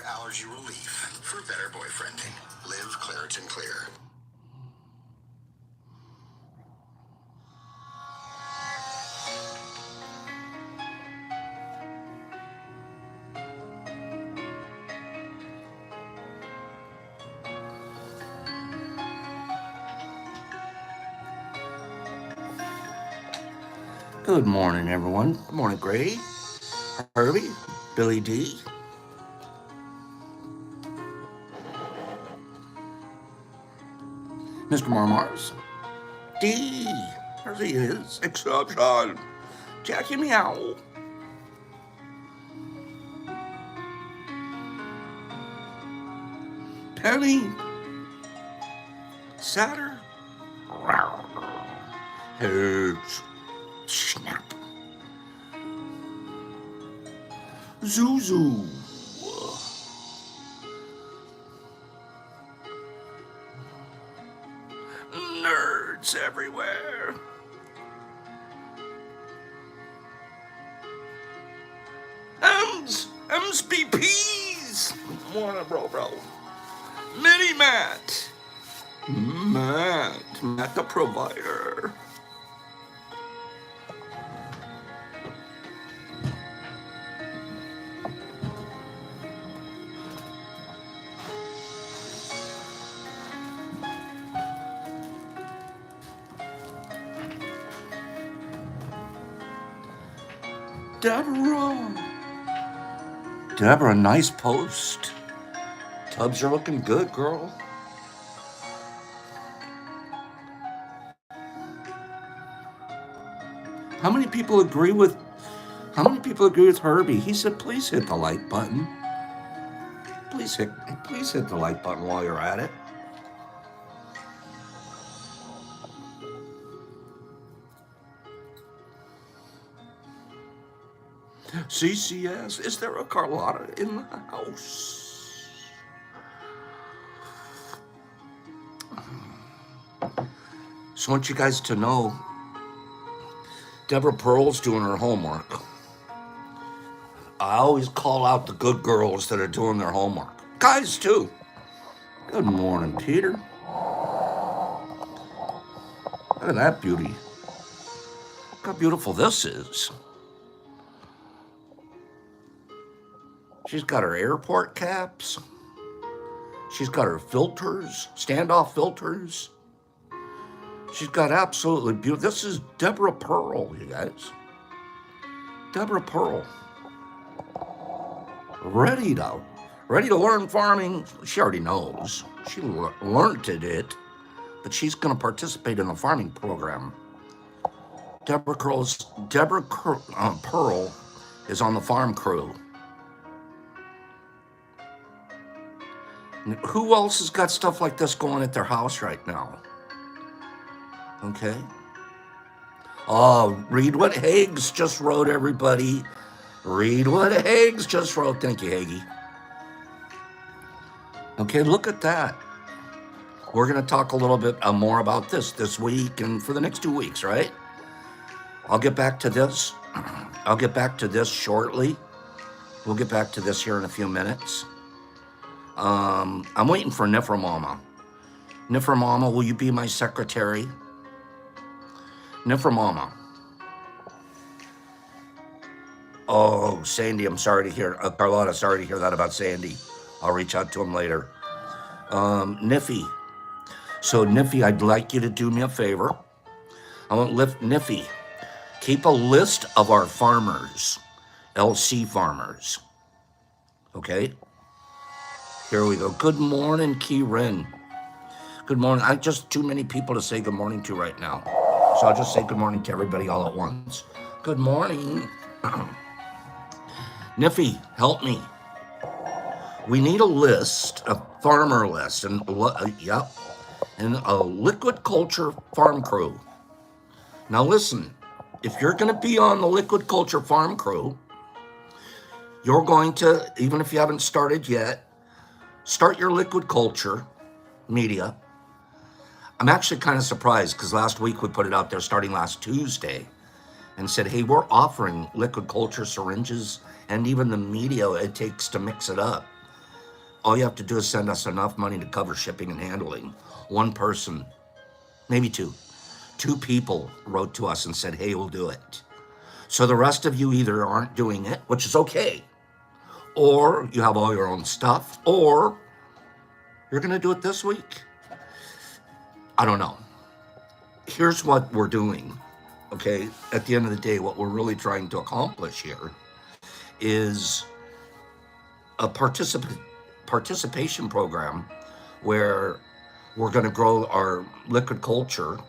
allergy relief for better boyfriending. Live Claritin Clear. Good morning, everyone. Good morning, Gray, Herbie, Billy D. Mr. Marmars. D. There he is. Exception. Jackie Meow. Penny. Satter. Hedge. Snap. Zuzu. Nerds everywhere. MSBPs. Morning, bro. Mini Matt. Matt the provider. Deborah, nice post. Tubs are looking good, girl. How many people agree with Herbie? He said, please hit the like button. Please hit the like button while you're at it. CCS, is there a Carlotta in the house? So I want you guys to know, Deborah Pearl's doing her homework. I always call out the good girls that are doing their homework. Guys, too. Good morning, Peter. Look at that beauty. Look how beautiful this is. She's got her airport caps. She's got her filters, standoff filters. She's got absolutely beautiful. This is Deborah Pearl, you guys. Deborah Pearl. Ready to learn farming. She already knows. She learned it, but she's going to participate in a farming program. Deborah Pearl is on the farm crew. Who else has got stuff like this going at their house right now? Okay. Oh, read what Hags just wrote, everybody. Read what Hags just wrote. Thank you, Haggy. Okay, look at that. We're going to talk a little bit more about this week and for the next 2 weeks, right? I'll get back to this. I'll get back to this shortly. We'll get back to this here in a few minutes. I'm waiting for Nifra Mama. Nifra Mama, will you be my secretary? Nifra Mama. Oh, Sandy, I'm sorry to hear. Carlotta, sorry to hear that about Sandy. I'll reach out to him later. Niffy. So, Niffy, I'd like you to do me a favor. I want Niffy. Keep a list of our farmers, LC farmers. Okay? Here we go. Good morning, Kieran. Good morning. I just too many people to say good morning to right now. So I'll just say good morning to everybody all at once. Good morning. Niffy, help me. We need a list, a farmer list, and a liquid culture farm crew. Now listen, if you're going to be on the liquid culture farm crew, you're going to, even if you haven't started yet, start your liquid culture media. I'm actually kind of surprised because last week we put it out there starting last Tuesday and said, hey, we're offering liquid culture syringes and even the media it takes to mix it up. all you have to do is send us enough money to cover shipping and handling. One person, maybe two. Two people wrote to us and said, hey, we'll do it. So the rest of you either aren't doing it, which is okay, or you have all your own stuff, or you're going to do it this week. I don't know. Here's what we're doing, okay? At the end of the day, what we're really trying to accomplish here is a participation program where we're going to grow our liquid culture.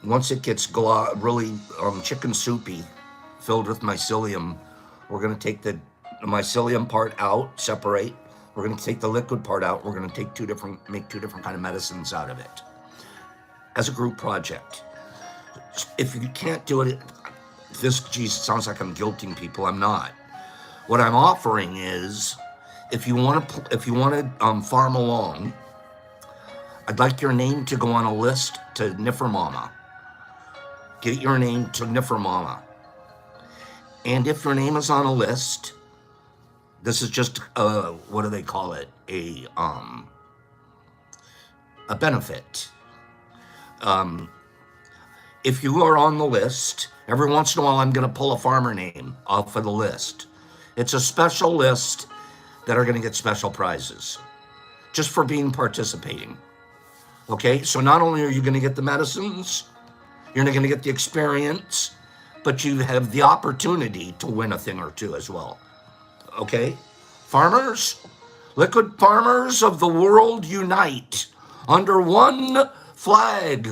Once it gets really chicken soupy, filled with mycelium, we're going to take the mycelium part out, separate. We're going to take the liquid part out. We're going to make two different kind of medicines out of it as a group project. If you can't do it, sounds like I'm guilting people. I'm not. What I'm offering is, if you want to farm along, I'd like your name to go on a list to Niffer Mama. Get your name to Niffer Mama. And if your name is on a list, this is just what do they call it? A benefit. If you are on the list, every once in a while I'm going to pull a farmer name off of the list. It's a special list that are going to get special prizes just for participating. Okay, so not only are you going to get the medicines, you're not going to get the experience, but you have the opportunity to win a thing or two as well. Okay, farmers, liquid farmers of the world, unite under one flag.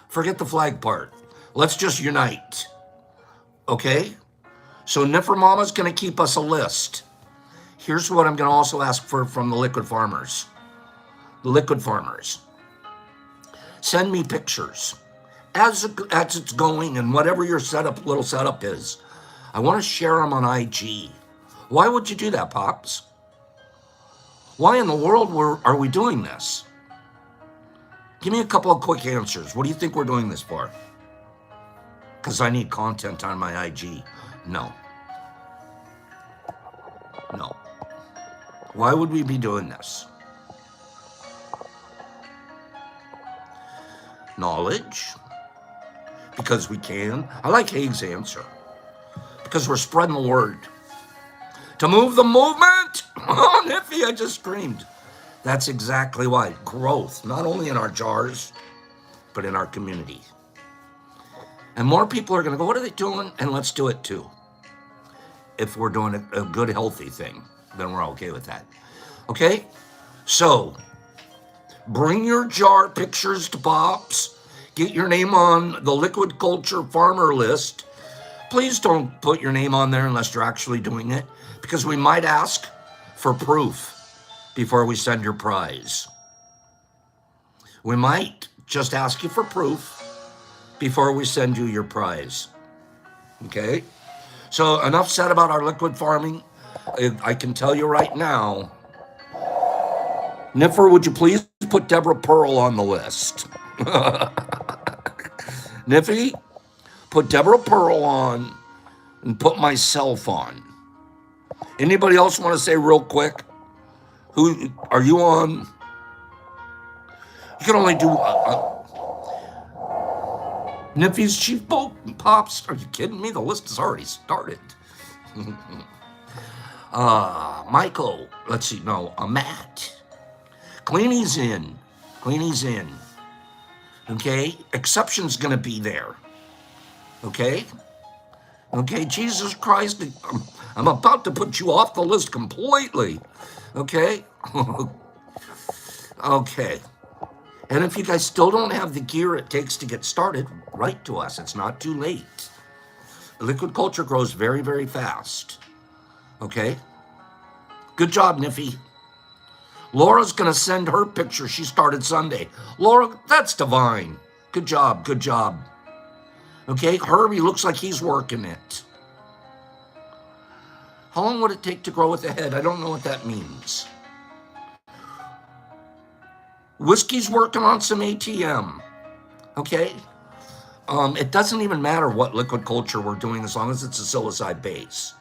Forget the flag part. Let's just unite. Okay? So Niffer Mama's going to keep us a list. Here's what I'm going to also ask for from the liquid farmers. The liquid farmers. Send me pictures. As it's going and whatever your little setup is, I want to share them on IG. Why would you do that, Pops? Why in the world are we doing this? Give me a couple of quick answers. What do you think we're doing this for? Because I need content on my IG. No. Why would we be doing this? Knowledge. Because we can. I like Haig's answer. Because we're spreading the word. To move the movement. Oh, Niffy, I just screamed. That's exactly why. Growth, not only in our jars, but in our community. And more people are going to go, what are they doing? And let's do it too. If we're doing a good, healthy thing, then we're okay with that. Okay? So, bring your jar pictures to Pops. Get your name on the Liquid Culture Farmer list. Please don't put your name on there unless you're actually doing it, because we might ask for proof before we send your prize. We might just ask you for proof before we send you your prize. Okay? So enough said about our liquid farming. I can tell you right now, Niffer, would you please put Deborah Pearl on the list? Niffy, put Deborah Pearl on and put myself on. Anybody else want to say real quick? Who are you on? You can only do Niffy's Chief Boat and Pops. Are you kidding me? The list has already started. Michael. Let's see. No, Matt. Cleanie's in. Okay? Exception's going to be there. Okay? Okay, Jesus Christ. I'm about to put you off the list completely. Okay? Okay. And if you guys still don't have the gear it takes to get started, write to us. It's not too late. Liquid culture grows very, very fast. Okay? Good job, Niffy. Laura's going to send her picture. She started Sunday. Laura, that's divine. Good job. Okay, Herbie looks like he's working it. How long would it take to grow with a head? I don't know what that means. Whiskey's working on some ATM. Okay? It doesn't even matter what liquid culture we're doing as long as it's a psilocybe base.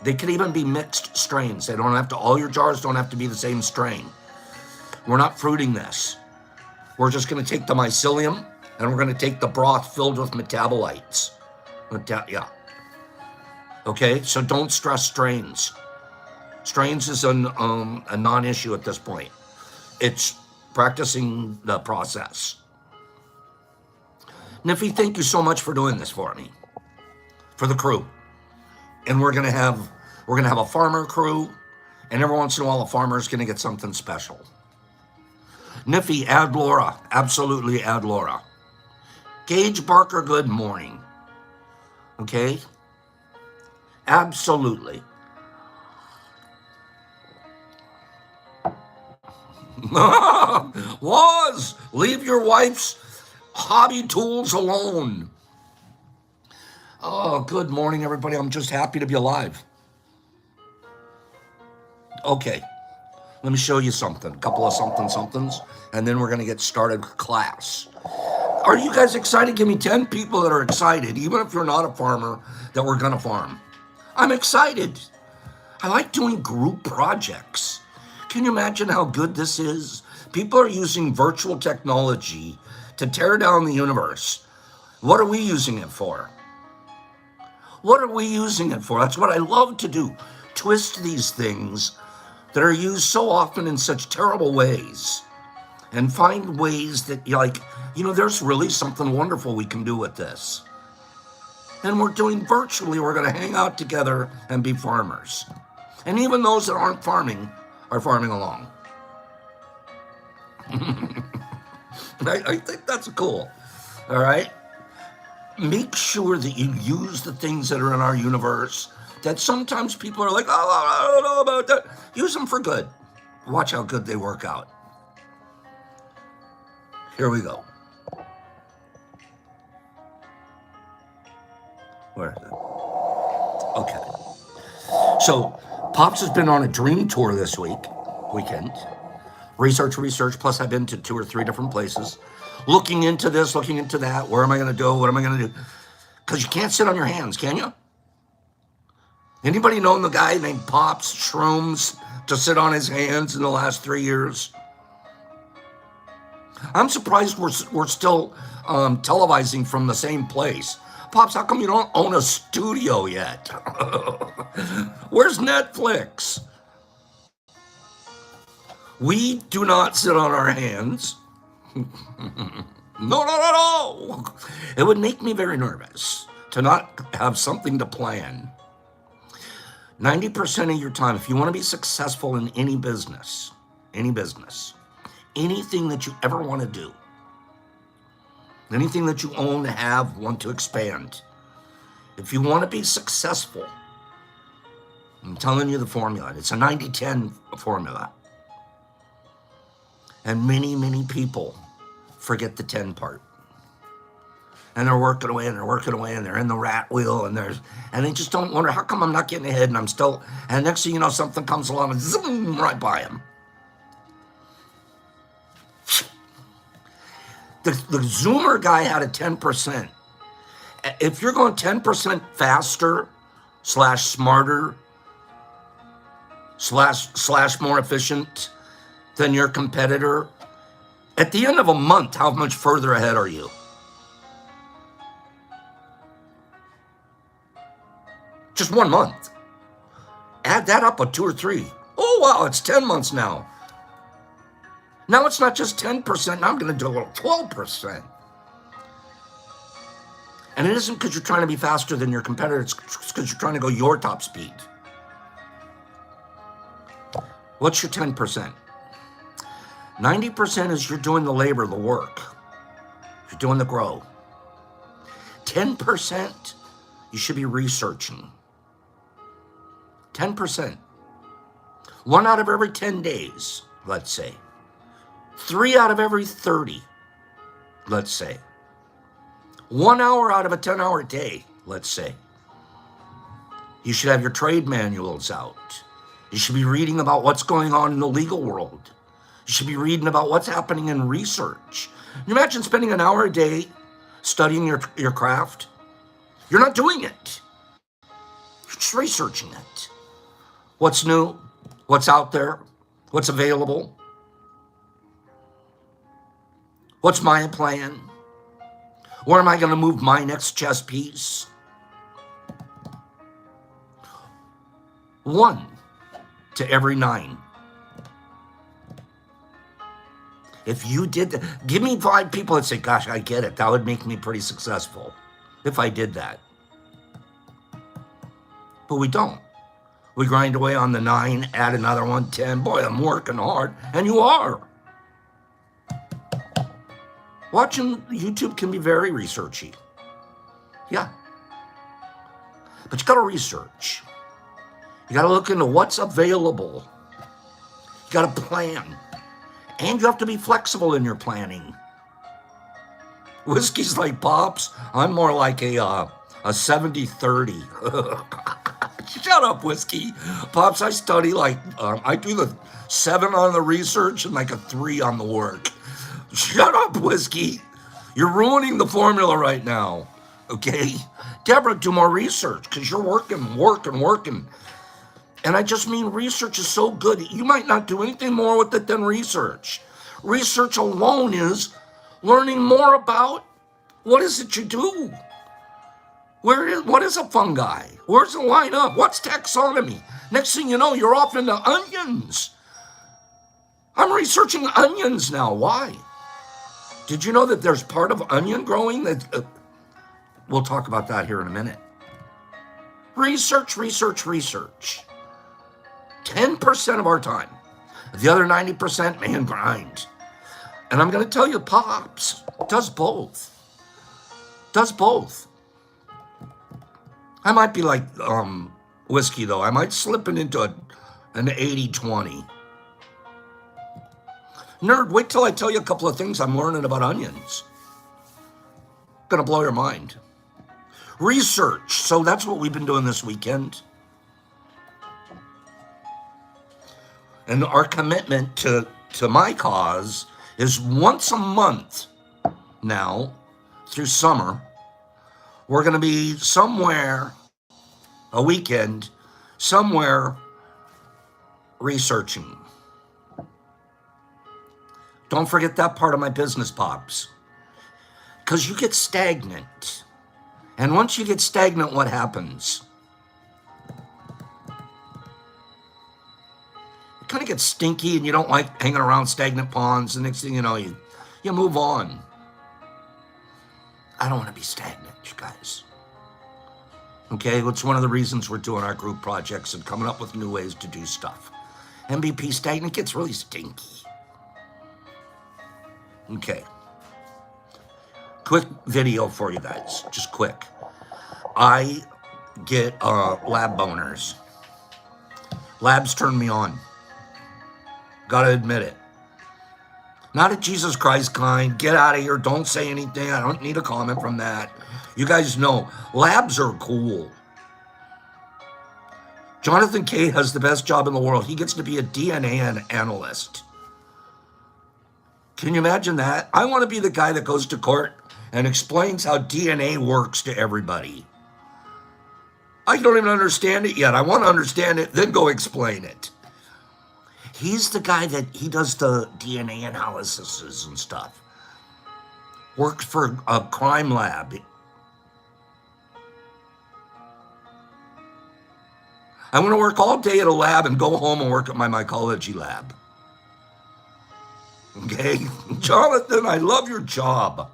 They could even be mixed strains. They don't have to, all your jars don't have to be the same strain. We're not fruiting this. We're just going to take the mycelium and we're going to take the broth filled with metabolites. Yeah. Okay, so don't stress strains. Strains is a non-issue at this point. It's practicing the process. Niffy, thank you so much for doing this for me, for the crew. And we're gonna have a farmer crew, and every once in a while a farmer's gonna get something special. Niffy, add Laura. Absolutely add Laura. Gage Barker, good morning. Okay? Absolutely. Was, leave your wife's hobby tools alone. Oh, good morning, everybody. I'm just happy to be alive. Okay, let me show you something. A couple of somethings, and then we're going to get started with class. Are you guys excited? Give me 10 people that are excited, even if you're not a farmer, that we're going to farm. I'm excited. I like doing group projects. Can you imagine how good this is? People are using virtual technology to tear down the universe. What are we using it for? What are we using it for? That's what I love to do. Twist these things that are used so often in such terrible ways and find ways that you're like, there's really something wonderful we can do with this. And we're doing virtually, we're going to hang out together and be farmers. And even those that aren't farming are farming along. I think that's cool. All right? Make sure that you use the things that are in our universe that sometimes people are like, I don't know about that. Use them for good. Watch how good they work out. Here we go. Where is it? Okay. So, Pops has been on a dream tour this weekend. Research, plus I've been to 2 or 3 different places. Looking into this, looking into that. Where am I going to go? What am I going to do? Because you can't sit on your hands, can you? Anybody known the guy named Pops Shrooms to sit on his hands in the last 3 years? I'm surprised we're still televising from the same place. Pops, how come you don't own a studio yet? Where's Netflix? We do not sit on our hands. No. It would make me very nervous to not have something to plan. 90% of your time, if you want to be successful in any business, anything that you ever want to do, anything that you own, have, want to expand, if you want to be successful, I'm telling you the formula. It's a 90-10 formula. And many people forget the 10 part. And they're working away and they're in the rat wheel and they just don't wonder, how come I'm not getting ahead and I'm still, and next thing you know, something comes along and zoom right by them. The Zoomer guy had a 10%. If you're going 10% faster / smarter / more efficient than your competitor, at the end of a month, how much further ahead are you? Just 1 month. Add that up, a 2 or 3. Oh, wow, it's 10 months now. Now it's not just 10%, now I'm going to do a little 12%. And it isn't because you're trying to be faster than your competitor, it's because you're trying to go your top speed. What's your 10%? 90% is you're doing the labor, the work. You're doing the grow. 10%, you should be researching. 10%. 1 out of every 10 days, let's say. 3 out of every 30, let's say. 1 hour out of a 10-hour day, let's say. You should have your trade manuals out. You should be reading about what's going on in the legal world. You should be reading about what's happening in research. Can you imagine spending an hour a day studying your craft? You're not doing it. You Just researching it. What's new? What's out there? What's available? What's my plan? Where am I going to move my next chess piece? 1 to every 9. If you did that, give me 5 people that say, gosh, I get it. That would make me pretty successful if I did that. But we don't. We grind away on the 9, add another one, 10. Boy, I'm working hard. And you are. Watching YouTube can be very researchy. Yeah. But you got to research. You got to look into what's available. You got to plan. And you have to be flexible in your planning. Whiskey's like Pops. I'm more like a 70-30. Shut up, Whiskey. Pops, I study like, I do the 7 on the research and like a 3 on the work. Shut up, Whiskey. You're ruining the formula right now. Okay? Deborah, do more research because you're working. And I just mean research is so good. You might not do anything more with it than research. Research alone is learning more about what is it you do. What is a fungi? Where's it line up? What's taxonomy? Next thing you know, you're off into onions. I'm researching onions now. Why? Did you know that there's part of onion growing that... we'll talk about that here in a minute. Research. 10% of our time. The other 90%, man, grind. And I'm going to tell you, Pops does both. I might be like Whiskey, though. I might slip it into an 80-20. Nerd, wait till I tell you a couple of things I'm learning about onions. Going to blow your mind. Research. So that's what we've been doing this weekend. And our commitment to my cause is once a month now through summer. We're going to be somewhere, a weekend, somewhere researching. Don't forget that part of my business, Pops. Because you get stagnant. And once you get stagnant, what happens? It kind of gets stinky and you don't like hanging around stagnant ponds. The next thing you know, you move on. I don't want to be stagnant, you guys. Okay, it's one of the reasons we're doing our group projects and coming up with new ways to do stuff. MVP stagnant gets really stinky. Okay. Quick video for you guys, just quick. I get lab boners. Labs turn me on. Gotta admit it. Not a Jesus Christ kind. Get out of here. Don't say anything. I don't need a comment from that. You guys know, labs are cool. Jonathan K has the best job in the world. He gets to be a DNA analyst. Can you imagine that? I want to be the guy that goes to court and explains how DNA works to everybody. I don't even understand it yet. I want to understand it, then go explain it. He's the guy that he does the DNA analyses and stuff. Worked for a crime lab. I want to work all day at a lab and go home and work at my mycology lab. Okay? Jonathan, I love your job.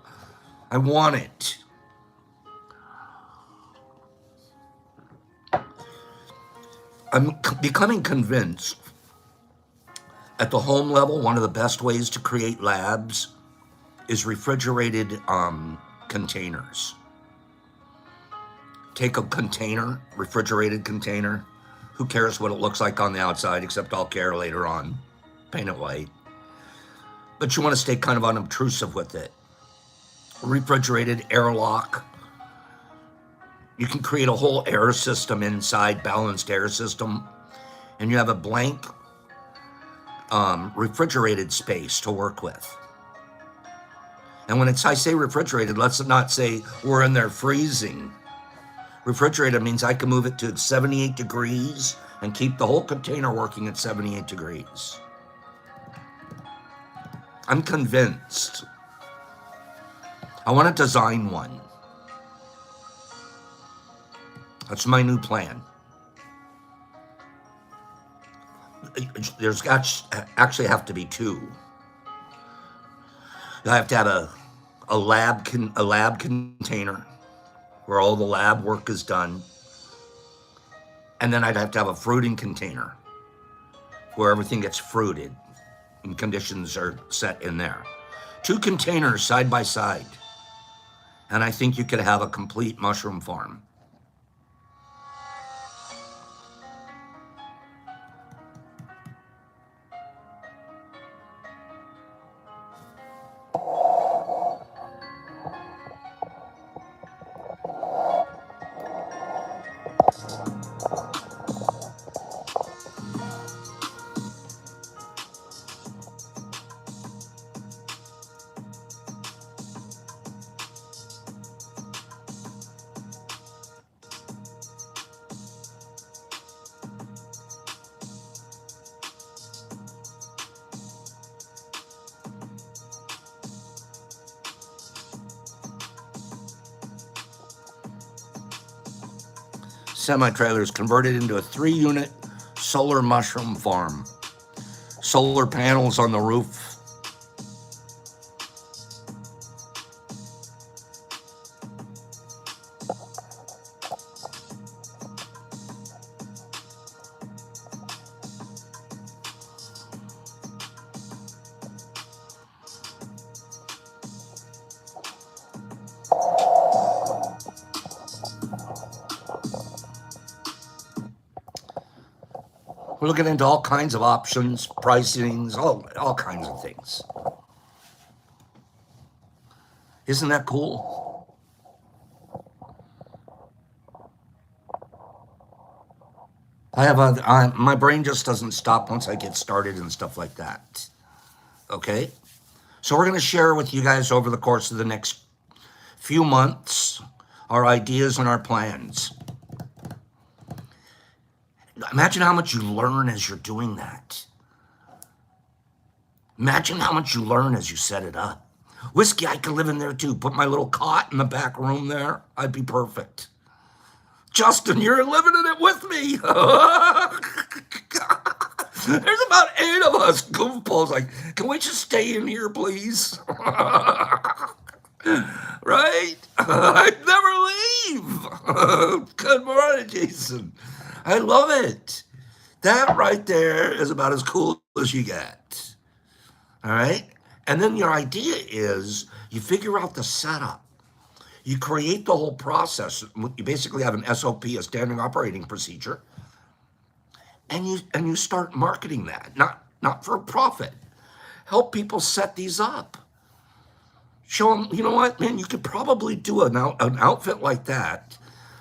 I want it. I'm becoming convinced at the home level, one of the best ways to create labs is refrigerated containers. Take a container, refrigerated container. Who cares what it looks like on the outside, except I'll care later on. Paint it white. But you want to stay kind of unobtrusive with it. Refrigerated airlock. You can create a whole air system inside, balanced air system. And you have a blank refrigerated space to work with. And when I say refrigerated, let's not say we're in there freezing. Refrigerator means I can move it to 78 degrees and keep the whole container working at 78 degrees. I'm convinced. I want to design one. That's my new plan. There's actually have to be two. I have to have a lab container where all the lab work is done, and then I'd have to have a fruiting container where everything gets fruited and conditions are set in there. Two containers side by side, and I think you could have a complete mushroom farm. Semi-trailers converted into a 3-unit solar mushroom farm. Solar panels on the roof. We're looking into all kinds of options, pricings, all kinds of things. Isn't that cool? My brain just doesn't stop once I get started and stuff like that. Okay? So we're going to share with you guys over the course of the next few months our ideas and our plans. Imagine how much you learn as you're doing that. Imagine how much you learn as you set it up. Whiskey, I could live in there too. Put my little cot in the back room there. I'd be perfect. Justin, you're living in it with me. There's about 8 of us goofballs. Like, can we just stay in here, please? Right? I'd never leave. Good morning, Jason. I love it. That right there is about as cool as you get. All right? And then your idea is you figure out the setup. You create the whole process. You basically have an SOP, a standing operating procedure, and you start marketing that, not for profit. Help people set these up. Show them, you know what, man, you could probably do an outfit like that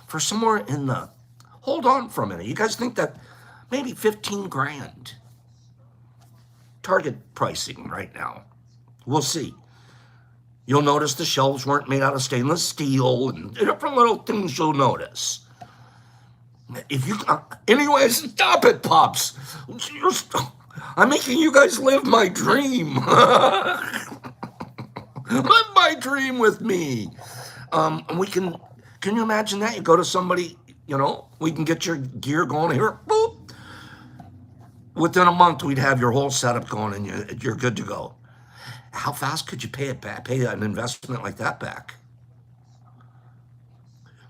for somewhere in the, hold on for a minute. You guys think that maybe 15 grand target pricing right now. We'll see. You'll notice the shelves weren't made out of stainless steel and different little things you'll notice. If you, anyways, stop it, Pops. I'm making you guys live my dream. Live my dream with me. We can you imagine that? You go to somebody, we can get your gear going here. Boop. Within a month, we'd have your whole setup going and you're good to go. How fast could you pay it back? Pay an investment like that back?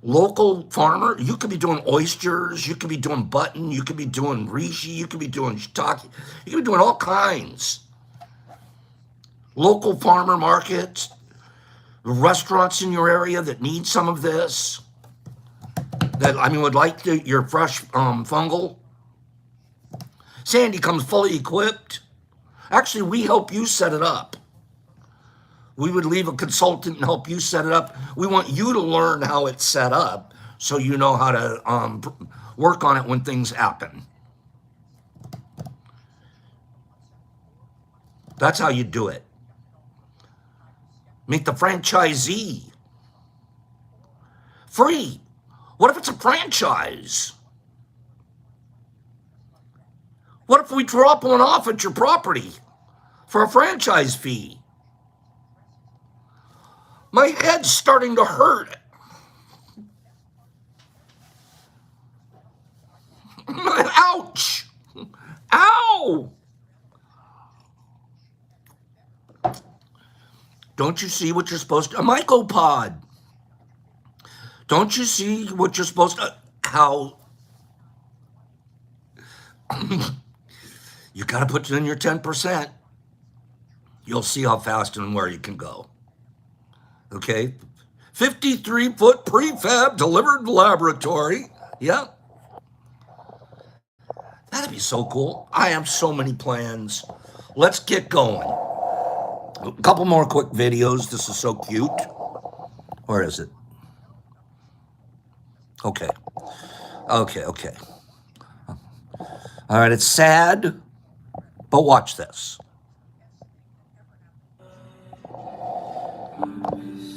Local farmer, you could be doing oysters, you could be doing button, you could be doing reishi, you could be doing shiitake, you could be doing all kinds. Local farmer markets, restaurants in your area that need some of this, would like your fresh fungal. Sandy comes fully equipped. Actually, we help you set it up. We would leave a consultant and help you set it up. We want you to learn how it's set up so you know how to work on it when things happen. That's how you do it. Make the franchisee free. What if it's a franchise? What if we drop one off at your property for a franchise fee? My head's starting to hurt. Ouch! Ow! Don't you see what you're supposed to? A mycopod. Don't you see what you're supposed to? How? You got to put in your 10%. You'll see how fast and where you can go. Okay? 53-foot prefab delivered laboratory. Yep. That'd be so cool. I have so many plans. Let's get going. A couple more quick videos. This is so cute. Where is it? Okay. Okay. All right, it's sad, but watch this.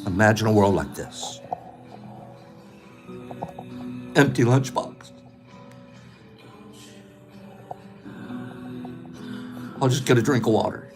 Imagine a world like this. Empty lunchbox. I'll just get a drink of water.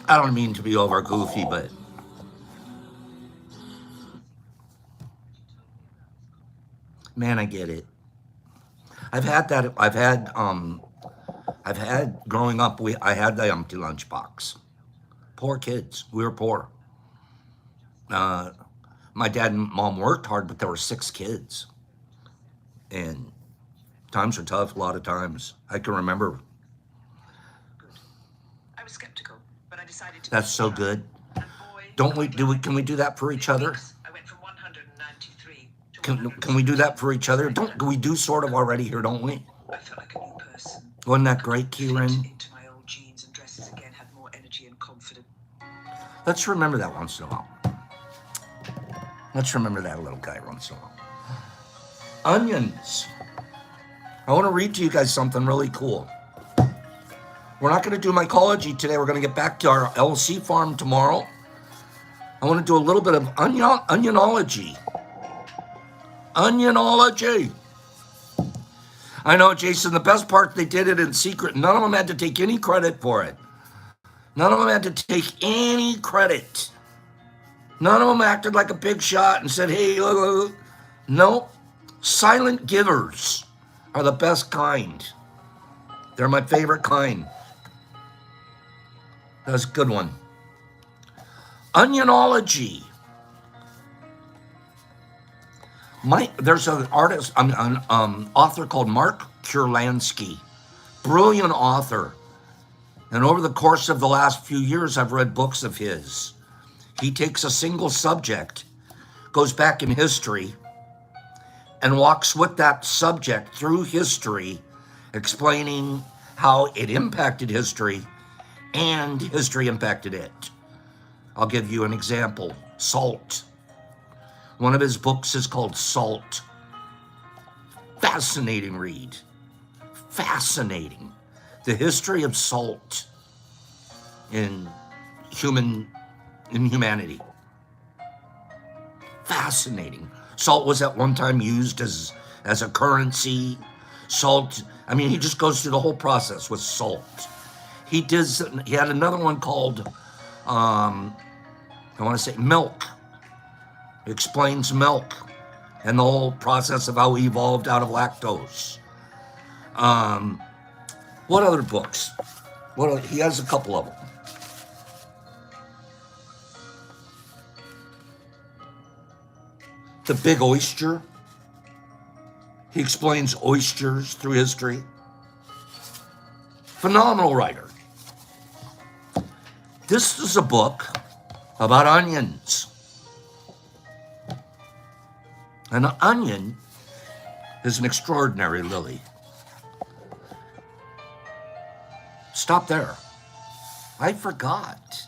I don't mean to be over goofy, but man, I get it. I've had that. I've had growing up. I had the empty lunchbox. Poor kids. We were poor. Uh, my dad and mom worked hard, but there were 6 kids, and times were tough. A lot of times, I can remember. I was skeptical, but I decided to. That's so good. And boy, Don't we do? Can we do that for each other? I went from 193 to Can we do that for each other? Don't we do sort of already here? Don't we? I felt like a new person. Wasn't that great, Fit Kieran? into my old jeans and dresses again, had more energy and confidence. Let's remember that once in a while. Let's remember that little guy once in a while. Onions. I want to read to you guys something really cool. We're not going to do mycology today. We're going to get back to our LC farm tomorrow. I want to do a little bit of onionology. Onionology. I know, Jason, the best part, they did it in secret. None of them had to take any credit for it. None of them had to take any credit. None of them acted like a big shot and said, hey, look. No. Silent givers are the best kind. They're my favorite kind. That's a good one. Onionology. There's an artist, an author called Mark Kurlansky. Brilliant author. And over the course of the last few years, I've read books of his. He takes a single subject, goes back in history, and walks with that subject through history, explaining how it impacted history and history impacted it. I'll give you an example. Salt. One of his books is called Salt. Fascinating read. Fascinating. The history of salt in humanity. Fascinating. Salt was at one time used as a currency. Salt, I mean, he just goes through the whole process with salt. He had another one called, I want to say milk. Explains milk. and the whole process of how he evolved out of lactose. What other books? He has a couple of them. The Big Oyster. He explains oysters through history. Phenomenal writer. This is a book about onions. An onion is an extraordinary lily. Stop there. I forgot.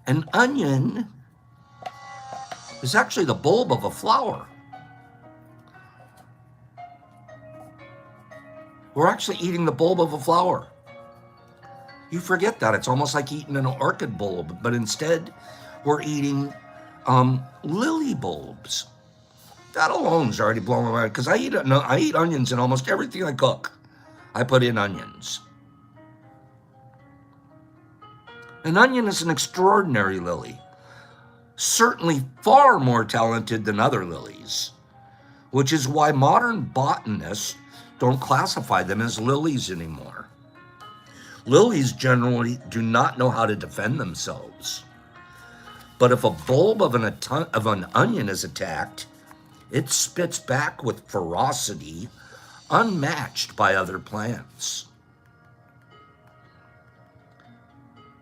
An onion is actually the bulb of a flower. We're actually eating the bulb of a flower. You forget that. It's almost like eating an orchid bulb, but instead we're eating lily bulbs. That alone's already blowing my mind because I eat onions in almost everything I cook. I put in onions. An onion is an extraordinary lily, certainly far more talented than other lilies, which is why modern botanists don't classify them as lilies anymore. Lilies generally do not know how to defend themselves. But if a bulb of an onion is attacked, it spits back with ferocity unmatched by other plants.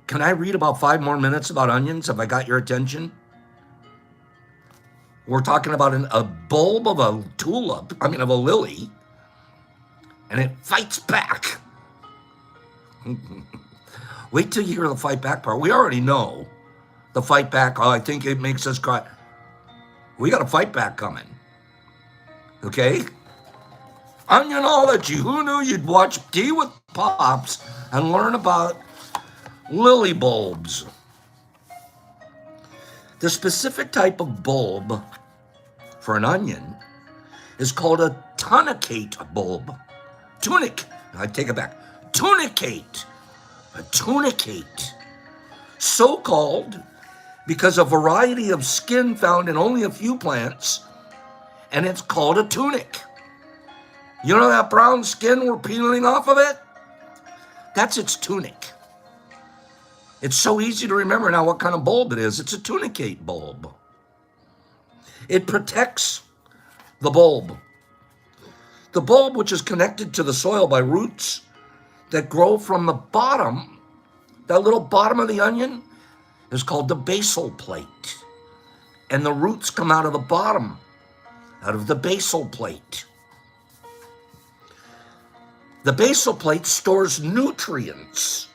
Can I read about 5 more minutes about onions? Have I got your attention? We're talking about a bulb of a lily, and it fights back. Wait till you hear the fight back part. We already know the fight back. Oh, I think it makes us cry. We got a fight back coming. Okay? Onionology. Who knew you'd watch Tea with Pops and learn about lily bulbs? The specific type of bulb for an onion is called a tunicate bulb. I take it back. Tunicate. A tunicate. So called because a variety of skin found in only a few plants, and it's called a tunic. You know that brown skin we're peeling off of it? That's its tunic. It's so easy to remember now what kind of bulb it is. It's a tunicate bulb. It protects the bulb. The bulb, which is connected to the soil by roots that grow from the bottom, that little bottom of the onion, is called the basal plate. And the roots come out of the bottom, out of the basal plate. The basal plate stores nutrients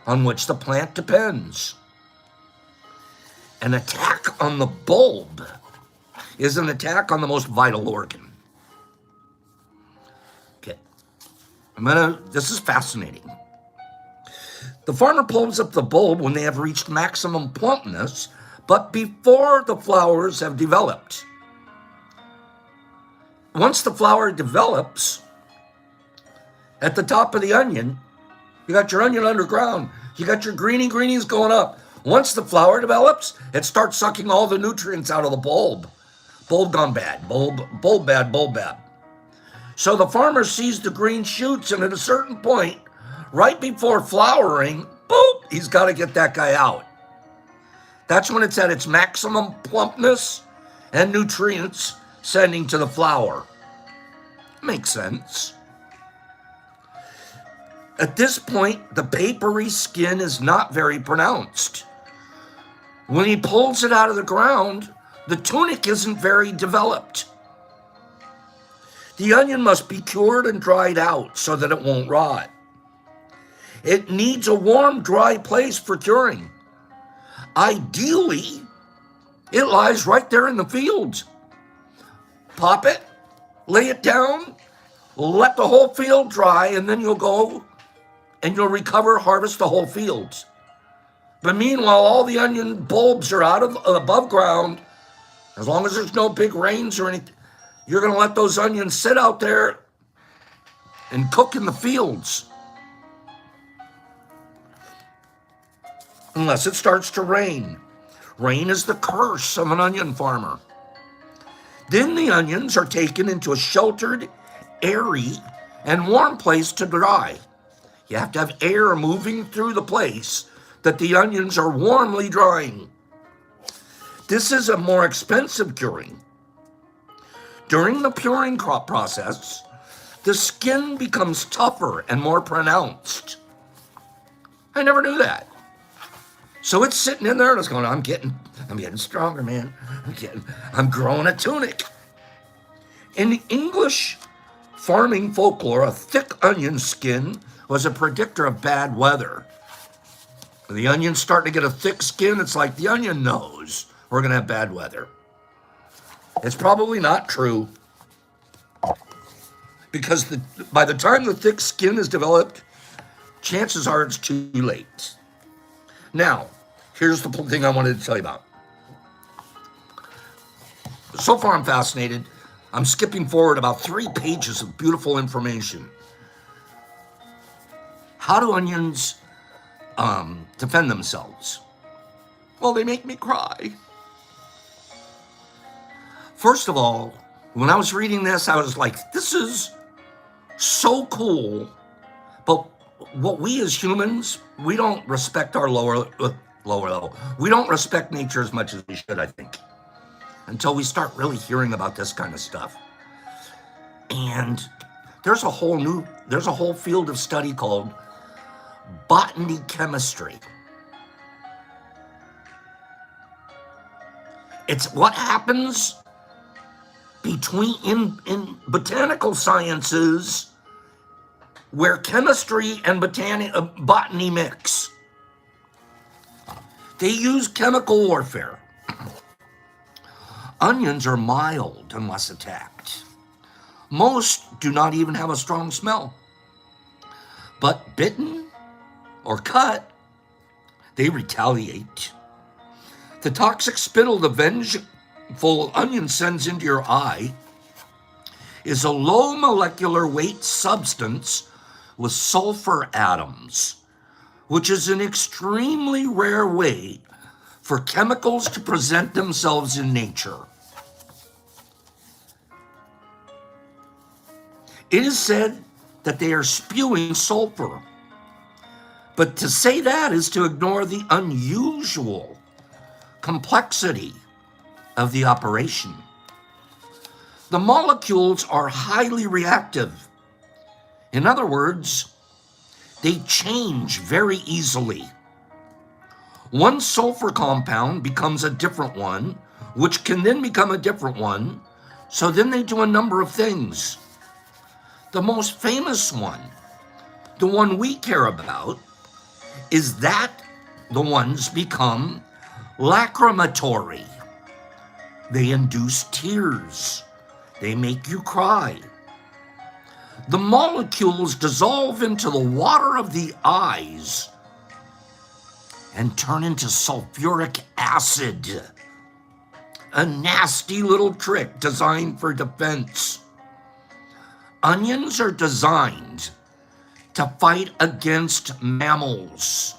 on which the plant depends. An attack on the bulb is an attack on the most vital organ. Okay, this is fascinating. The farmer pulls up the bulb when they have reached maximum plumpness, but before the flowers have developed. Once the flower develops, at the top of the onion, you got your onion underground. You got your greenies going up. Once the flower develops, it starts sucking all the nutrients out of the bulb. Bulb gone bad. Bulb bad. So the farmer sees the green shoots, and at a certain point, right before flowering, boop, he's got to get that guy out. That's when it's at its maximum plumpness and nutrients sending to the flower. Makes sense. At this point, the papery skin is not very pronounced. When he pulls it out of the ground, the tunic isn't very developed. The onion must be cured and dried out so that it won't rot. It needs a warm, dry place for curing. Ideally, it lies right there in the fields. Pop it, lay it down, let the whole field dry, and then you'll go and you'll harvest the whole field. But meanwhile, all the onion bulbs are out of above ground. As long as there's no big rains or anything, you're going to let those onions sit out there and cook in the fields. Unless it starts to rain. Rain is the curse of an onion farmer. Then the onions are taken into a sheltered, airy, and warm place to dry. You have to have air moving through the place that the onions are warmly drying. This is a more expensive curing. During the curing process, the skin becomes tougher and more pronounced. I never knew that. So it's sitting in there and it's going, I'm getting stronger, man. I'm growing a tunic. In the English farming folklore, a thick onion skin was a predictor of bad weather. When the onion's starting to get a thick skin, it's like the onion knows we're going to have bad weather. It's probably not true, because by the time the thick skin is developed, chances are it's too late. Now, here's the thing I wanted to tell you about. So far, I'm fascinated. I'm skipping forward about 3 pages of beautiful information. How do onions defend themselves? Well, they make me cry. First of all, when I was reading this, I was like, this is so cool. But what we as humans, we don't respect our lower level. We don't respect nature as much as we should, I think, until we start really hearing about this kind of stuff. And there's a whole field of study called botany chemistry. It's what happens in botanical sciences where chemistry and botany mix. They use chemical warfare. Onions are mild unless attacked. Most do not even have a strong smell. But bitten or cut, they retaliate. The toxic spittle the vengeful onion sends into your eye is a low molecular weight substance with sulfur atoms, which is an extremely rare way for chemicals to present themselves in nature. It is said that they are spewing sulfur, but to say that is to ignore the unusual complexity of the operation. The molecules are highly reactive. In other words, they change very easily. One sulfur compound becomes a different one, which can then become a different one. So then they do a number of things. The most famous one, the one we care about, is that the ones become lacrimatory. They induce tears. They make you cry. The molecules dissolve into the water of the eyes and turn into sulfuric acid. A nasty little trick designed for defense. Onions are designed to fight against mammals.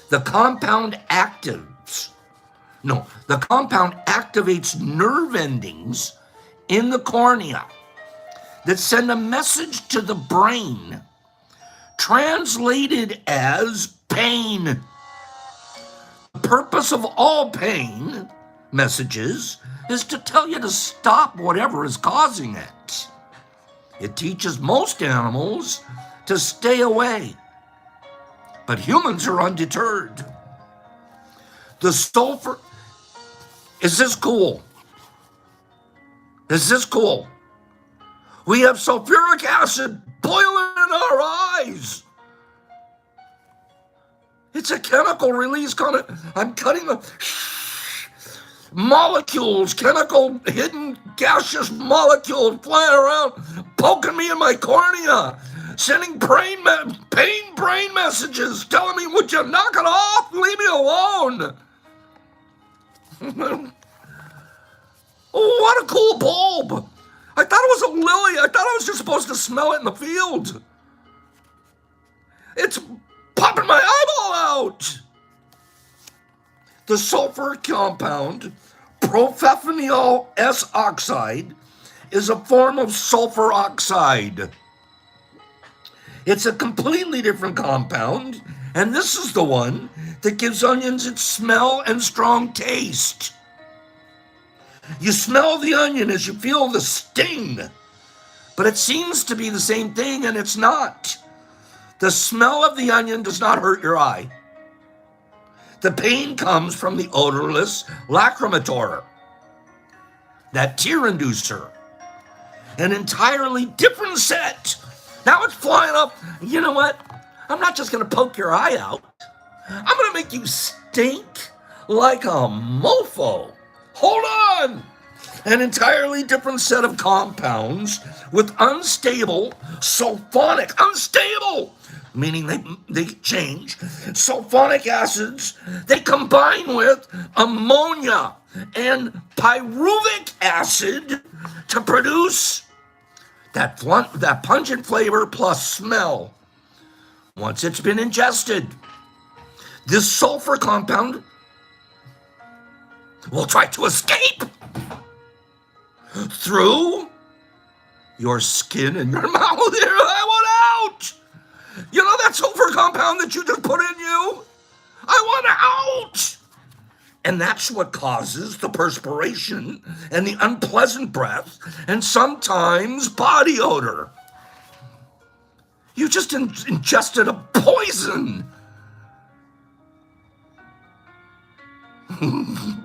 The compound activates nerve endings in the cornea that send a message to the brain translated as pain. The purpose of all pain messages is to tell you to stop whatever is causing it. It teaches most animals to stay away, but humans are undeterred. The sulfur, is this cool? Is this cool? We have sulfuric acid boiling in our eyes. It's a chemical release. I'm cutting the molecules, chemical hidden gaseous molecules flying around, poking me in my cornea, sending brain messages, telling me, would you knock it off? Leave me alone. Oh, what a cool bulb. I thought it was a lily. I thought I was just supposed to smell it in the field. It's popping my eyeball out. The sulfur compound Profenonyl S oxide is a form of sulfur oxide. It's a completely different compound, and this is the one that gives onions its smell and strong taste. You smell the onion as you feel the sting, but it seems to be the same thing, and it's not. The smell of the onion does not hurt your eye. The pain comes from the odorless lacrimator, that tear inducer. An entirely different set. Now it's flying up. You know what? I'm not just going to poke your eye out. I'm going to make you stink like a mofo. Hold on. An entirely different set of compounds with unstable sulfonic, unstable, meaning they change, sulfonic acids. They combine with ammonia and pyruvic acid to produce that pungent flavor plus smell. Once it's been ingested, this sulfur compound will try to escape through your skin and your mouth. I want out. You know that sulfur compound that you just put in you? I want out. And that's what causes the perspiration and the unpleasant breath and sometimes body odor. You just ingested a poison.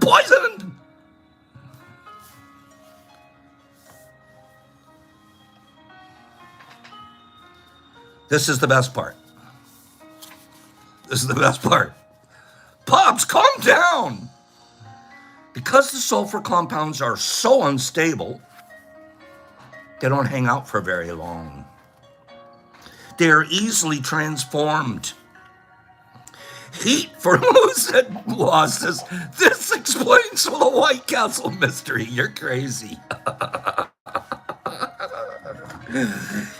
Poison. This is the best part. This is the best part. Pops, calm down. Because the sulfur compounds are so unstable, they don't hang out for very long. They are easily transformed. Heat for who said lost this. This explains the White Castle mystery. You're crazy.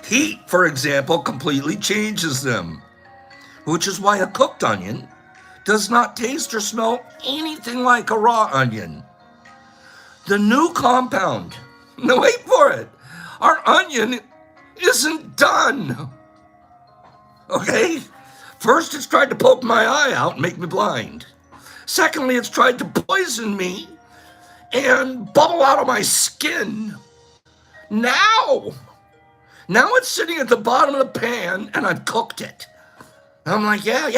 Heat, for example, completely changes them, which is why a cooked onion does not taste or smell anything like a raw onion. The new compound, no, wait for it, our onion isn't done. Okay? First, it's tried to poke my eye out and make me blind. Secondly, it's tried to poison me and bubble out of my skin. Now it's sitting at the bottom of the pan and I've cooked it. I'm like, yeah.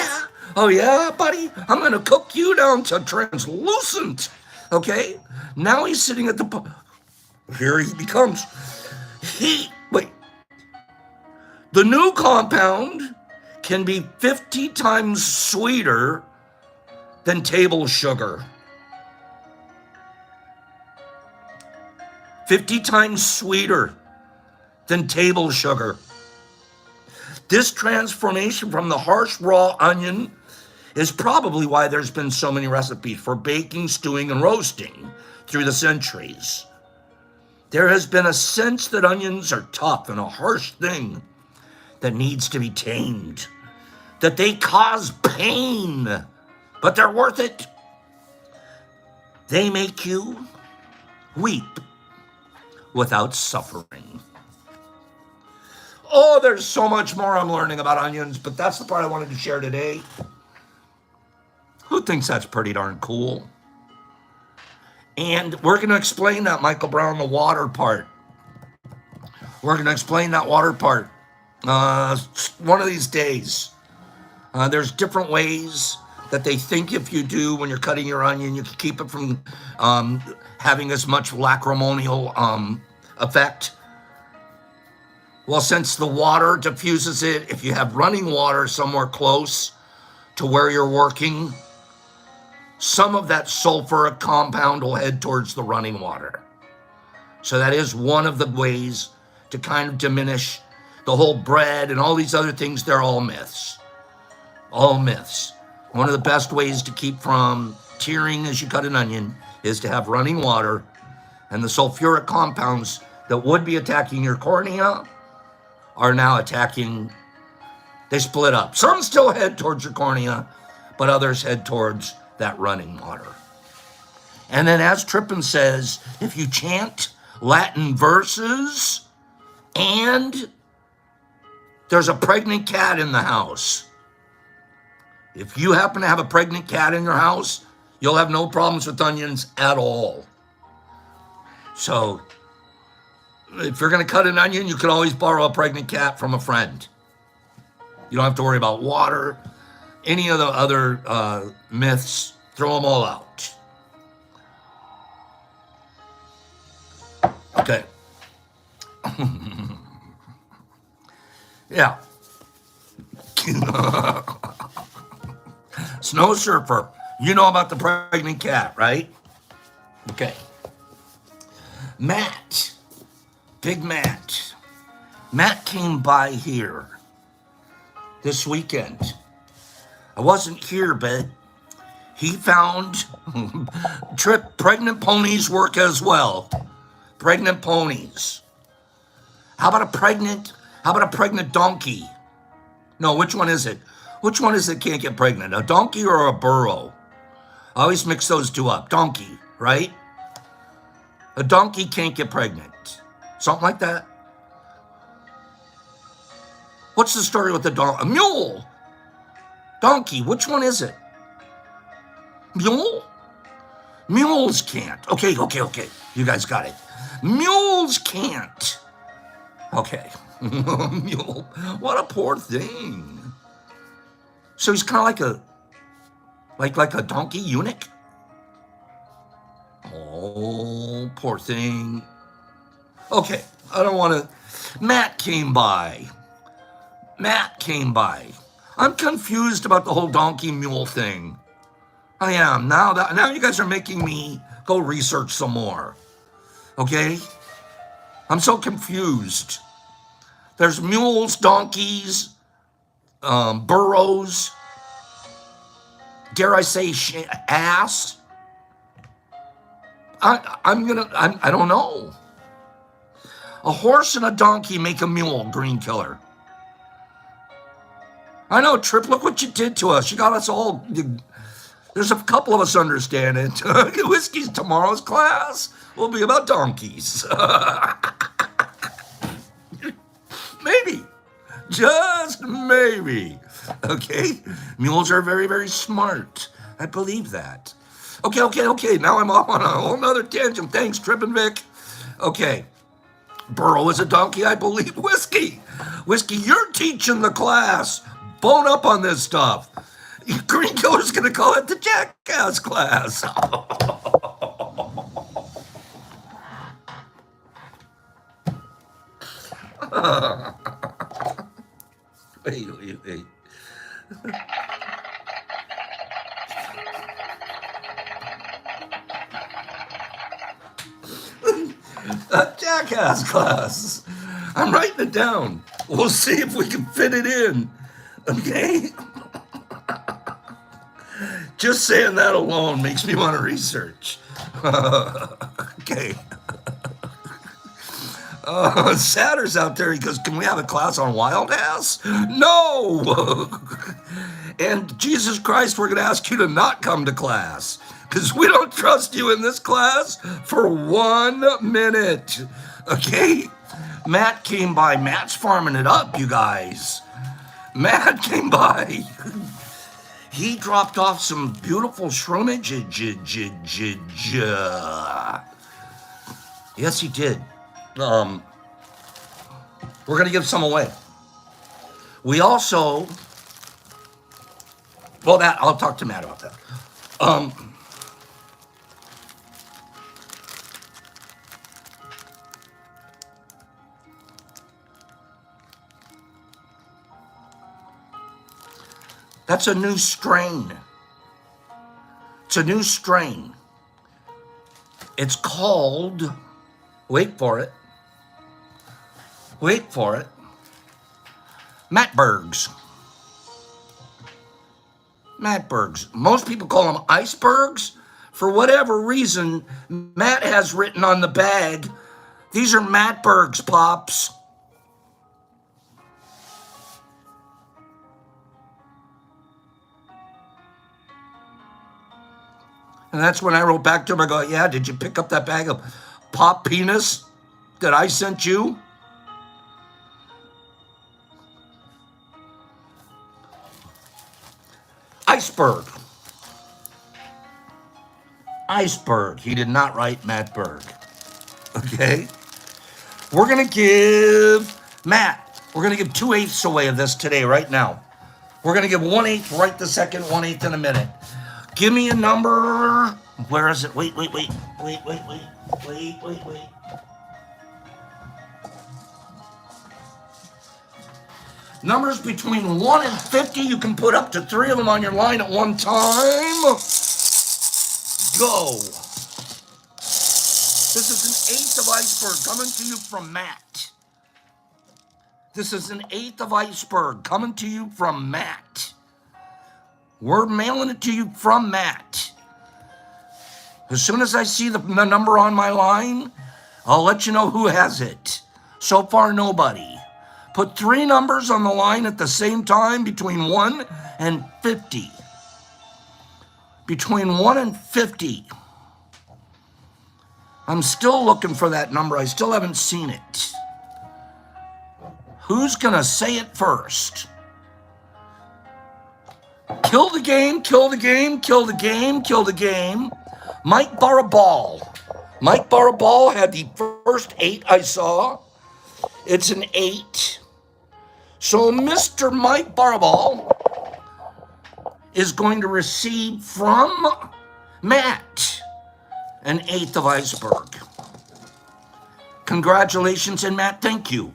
Oh yeah, buddy, I'm gonna cook you down to translucent. Okay? Now he's sitting at the here he becomes. Wait. The new compound can be 50 times sweeter than table sugar. 50 times sweeter than table sugar. This transformation from the harsh raw onion is probably why there's been so many recipes for baking, stewing, and roasting through the centuries. There has been a sense that onions are tough and a harsh thing that needs to be tamed, that they cause pain, but they're worth it. They make you weep without suffering. Oh, there's so much more I'm learning about onions, but that's the part I wanted to share today. Who thinks that's pretty darn cool? And we're going to explain that, Michael Brown, the water part. We're going to explain that water part one of these days. There's different ways that they think if you do when you're cutting your onion, you can keep it from having as much lacrimonial effect. Well, since the water diffuses it, if you have running water somewhere close to where you're working, some of that sulfuric compound will head towards the running water. So that is one of the ways to kind of diminish the whole bread and all these other things. They're all myths. All myths. One of the best ways to keep from tearing as you cut an onion is to have running water, and the sulfuric compounds that would be attacking your cornea are now attacking, they split up. Some still head towards your cornea, but others head towards that running water. And then, as Trippin says, if you chant Latin verses and there's a pregnant cat in the house, if you happen to have a pregnant cat in your house, you'll have no problems with onions at all. So, if you're going to cut an onion, you can always borrow a pregnant cat from a friend. You don't have to worry about water, any of the other myths. Throw them all out. Okay. Yeah. Snow Surfer. You know about the pregnant cat, right? Okay. Matt. Big Matt. Matt came by here this weekend. I wasn't here, but he found pregnant ponies work as well. Pregnant ponies. How about a pregnant donkey? No, which one is it? Which one is it can't get pregnant? A donkey or a burro? I always mix those two up. Donkey, right? A donkey can't get pregnant. Something like that. What's the story with the donkey? A mule. Donkey, which one is it? Mule? Mules can't. Okay. You guys got it. Mules can't. Okay. Mule. What a poor thing. So he's kind of like a donkey eunuch. Oh, poor thing. Okay, I don't want to. Matt came by. I'm confused about the whole donkey mule thing. I am. Now you guys are making me go research some more. Okay? I'm so confused. There's mules, donkeys, burros. Dare I say ass? I don't know. A horse and a donkey make a mule, Green Killer. I know, Trip, look what you did to us. You got us all. There's a couple of us understand it. Whiskey's tomorrow's class will be about donkeys. Maybe. Just maybe. Okay? Mules are very, very smart. I believe that. Okay. Now I'm off on a whole nother tangent. Thanks, Trip and Vic. Okay. Burro is a donkey, I believe. Whiskey, you're teaching the class. Bone up on this stuff. Green Killer's going to call it the Jackass class. Wait. Jackass class. I'm writing it down. We'll see if we can fit it in. Okay? Just saying that alone makes me want to research. Okay. Satter's out there. He goes, can we have a class on wild ass? No. And Jesus Christ, we're going to ask you to not come to class because we don't trust you in this class for 1 minute. Okay? Matt came by. Matt's farming it up, you guys. Matt came by. He dropped off some beautiful shroomage. Yes, he did. We're going to give some away. We also, well, that I'll talk to Matt about that. That's a new strain. It's a new strain. It's called, wait for it, Mattbergs. Most people call them icebergs. For whatever reason, Matt has written on the bag, these are Mattbergs, Pops. And that's when I wrote back to him. I go, yeah, did you pick up that bag of pop penis that I sent you? Iceberg. Iceberg. He did not write Matt Berg. Okay? We're going to give Matt, we're going to give 2/8 away of this today, right now. We're going to give 1/8 right the second, 1/8 in a minute. Give me a number. Where is it? Wait. Numbers between 1 and 50. You can put up to 3 of them on your line at one time. Go. This is an 8th of iceberg coming to you from Matt. This is an 8th of iceberg coming to you from Matt. We're mailing it to you from Matt. As soon as I see the number on my line, I'll let you know who has it. So far, nobody. Put 3 numbers on the line at the same time between 1 and 50. Between 1 and 50. I'm still looking for that number. I still haven't seen it. Who's going to say it first? Kill the game, kill the game, kill the game, kill the game. Mike Barabal. Mike Barabal had the first 8 I saw. It's an 8. So Mr. Mike Barabal is going to receive from Matt an 8th of iceberg. Congratulations, and Matt, thank you.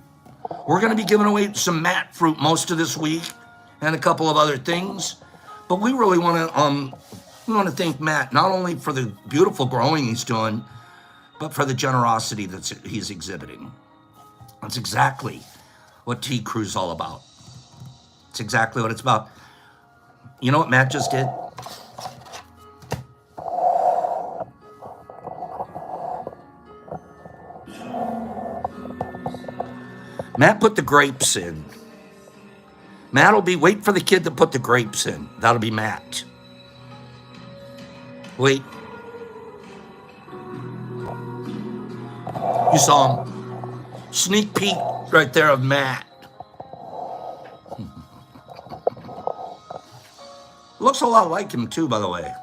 We're going to be giving away some Matt fruit most of this week and a couple of other things. But we really want to thank Matt, not only for the beautiful growing he's doing, but for the generosity that he's exhibiting. That's exactly what Tea Crew's all about. It's exactly what it's about. You know what Matt just did? Matt put the grapes in. Wait for the kid to put the grapes in. That'll be Matt. Wait. You saw him. Sneak peek right there of Matt. Looks a lot like him too, by the way.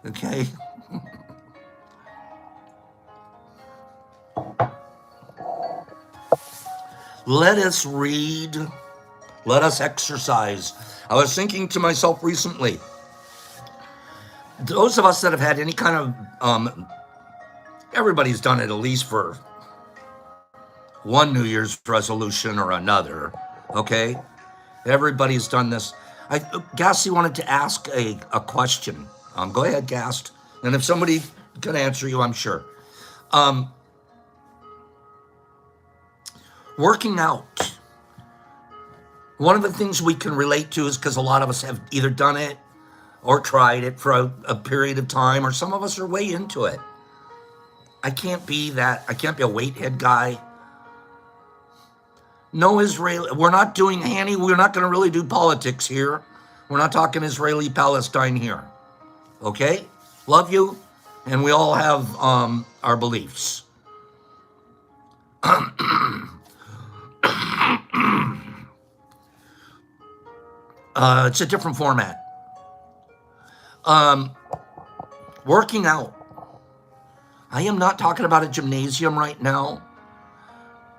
Okay. Let us read. Let us exercise. I was thinking to myself recently, those of us that have had any kind of, everybody's done it at least for one New Year's resolution or another, okay? Everybody's done this. Gasty wanted to ask a question. Go ahead, Gast. And if somebody can answer you, I'm sure. Working out. One of the things we can relate to is because a lot of us have either done it or tried it for a period of time, or some of us are way into it. I can't be a weighthead guy. No Israeli, we're not doing Hanny, we're not going to really do politics here. We're not talking Israeli-Palestine here. Okay? Love you, and we all have our beliefs. It's a different format. Working out. I am not talking about a gymnasium right now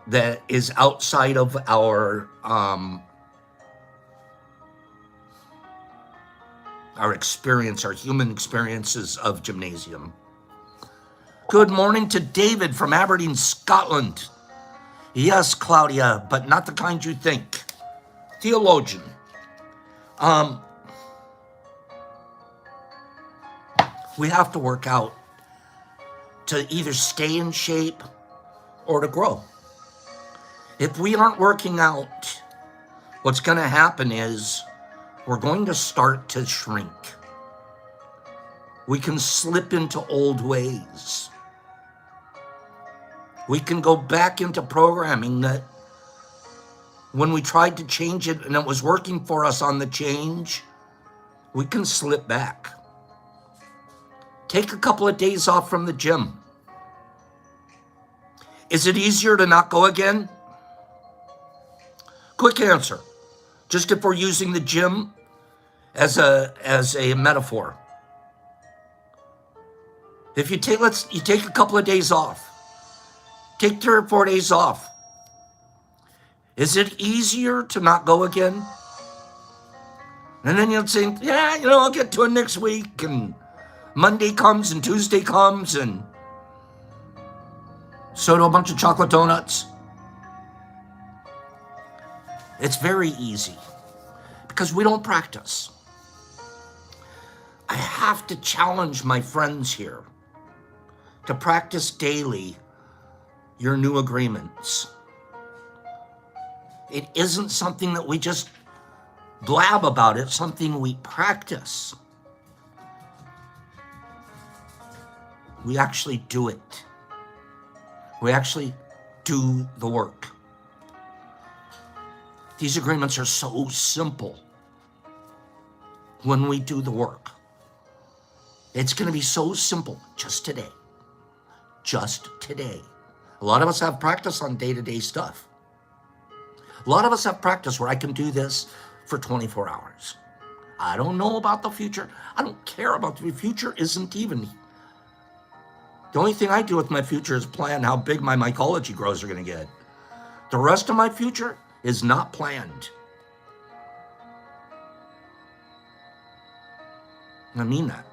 that is outside of our experience, our human experiences of gymnasium. Good morning to David from Aberdeen, Scotland. Yes, Claudia, but not the kind you think. Theologian. We have to work out to either stay in shape or to grow. If we aren't working out, what's going to happen is we're going to start to shrink. We can slip into old ways. We can go back into programming that when we tried to change it and it was working for us on the change, we can slip back. Take a couple of days off from the gym. Is it easier to not go again? Quick answer. Just if we're using the gym as a metaphor. If you take a couple of days off. Take 3 or 4 days off. Is it easier to not go again? And then you'll think, yeah, I'll get to it next week, and Monday comes and Tuesday comes, and so do a bunch of chocolate donuts. It's very easy because we don't practice. I have to challenge my friends here to practice daily your new agreements. It isn't something that we just blab about, it's something we practice. We actually do it. We actually do the work. These agreements are so simple when we do the work. It's going to be so simple just today. Just today. A lot of us have practice on day-to-day stuff. A lot of us have practice where I can do this for 24 hours. I don't know about the future. I don't care about the future. Isn't even. The only thing I do with my future is plan how big my mycology grows are going to get. The rest of my future is not planned. I mean that.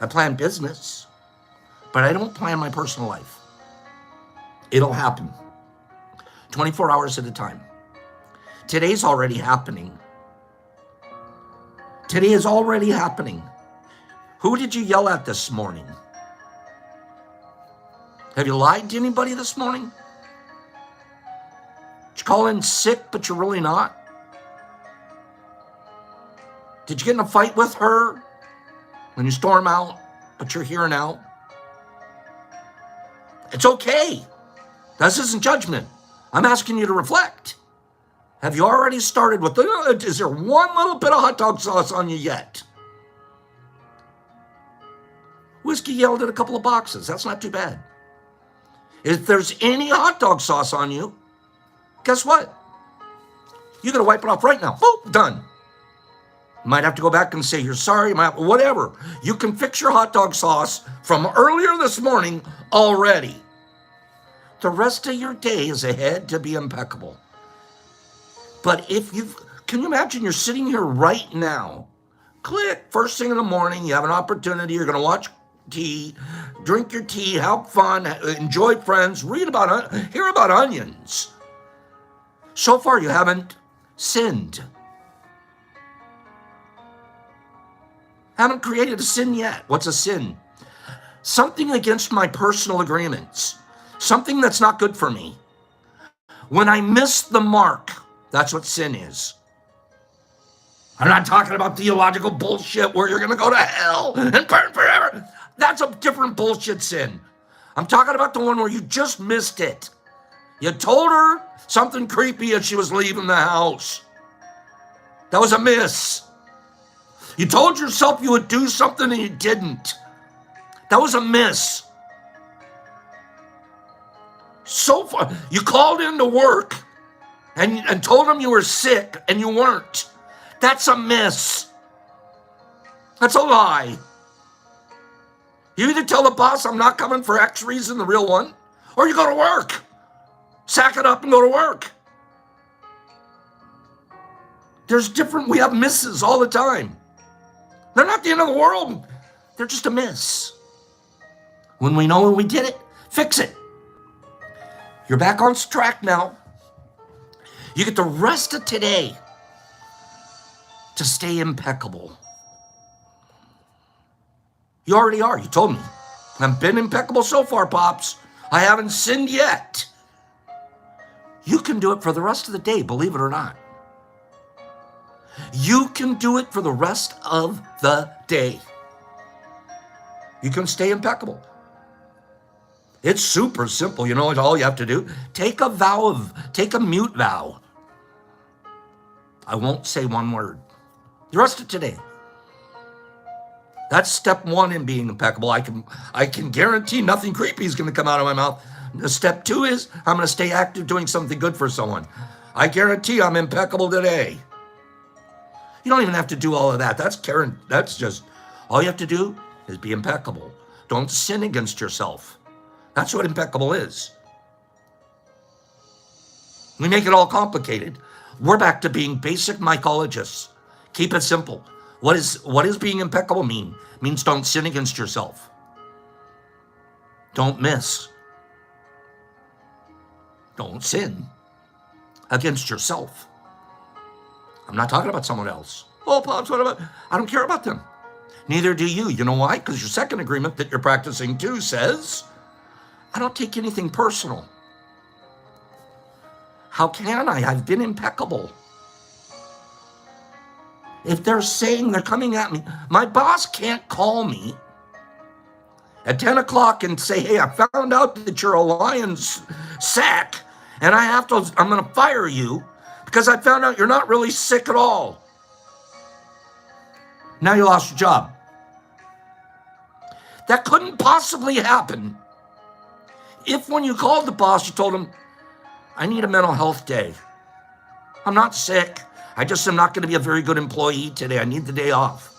I plan business, but I don't plan my personal life. It'll happen. 24 hours at a time. Today's already happening. Today is already happening. Who did you yell at this morning? Have you lied to anybody this morning? Did you call in sick, but you're really not? Did you get in a fight with her when you storm out, but you're here now? It's okay. This isn't judgment. I'm asking you to reflect. Have you already started with, is there one little bit of hot dog sauce on you yet? Whiskey yelled at a couple of boxes. That's not too bad. If there's any hot dog sauce on you, guess what? You got to wipe it off right now. Boom, done. You might have to go back and say you're sorry, whatever. You can fix your hot dog sauce from earlier this morning already. The rest of your day is ahead to be impeccable. But can you imagine you're sitting here right now, click, first thing in the morning, you have an opportunity, you're going to watch tea, drink your tea, have fun, enjoy friends, hear about onions. So far, you haven't sinned. Haven't created a sin yet. What's a sin? Something against my personal agreements. Something that's not good for me. When I miss the mark, that's what sin is. I'm not talking about theological bullshit where you're going to go to hell and burn forever. That's a different bullshit sin. I'm talking about the one where you just missed it. You told her something creepy as she was leaving the house. That was a miss. You told yourself you would do something and you didn't. That was a miss. So far, you called into work and told them you were sick and you weren't. That's a miss. That's a lie. You either tell the boss I'm not coming for X reason, the real one, or you go to work. Sack it up and go to work. We have misses all the time. They're not the end of the world. They're just a miss. When we know when we did it, fix it. You're back on track now. You get the rest of today to stay impeccable. You already are. You told me. I've been impeccable so far, Pops. I haven't sinned yet. You can do it for the rest of the day, believe it or not. You can do it for the rest of the day. You can stay impeccable. It's super simple. You know what all you have to do? Take a mute vow. I won't say one word. The rest of today. That's step one in being impeccable. I can guarantee nothing creepy is going to come out of my mouth. Step two is I'm going to stay active doing something good for someone. I guarantee I'm impeccable today. You don't even have to do all of that. That's just all you have to do is be impeccable. Don't sin against yourself. That's what impeccable is. We make it all complicated. We're back to being basic mycologists. Keep it simple. What is being impeccable mean? It means don't sin against yourself. Don't miss. Don't sin against yourself. I'm not talking about someone else. Oh, Pops, what about? I don't care about them. Neither do you. You know why? Because your second agreement that you're practicing too says, I don't take anything personal. How can I? I've been impeccable. If they're saying they're coming at me, my boss can't call me at 10 o'clock and say, hey, I found out that you're a lion's sack and I'm going to fire you because I found out you're not really sick at all. Now you lost your job. That couldn't possibly happen if when you called the boss, you told him, I need a mental health day. I'm not sick. I just am not going to be a very good employee today. I need the day off.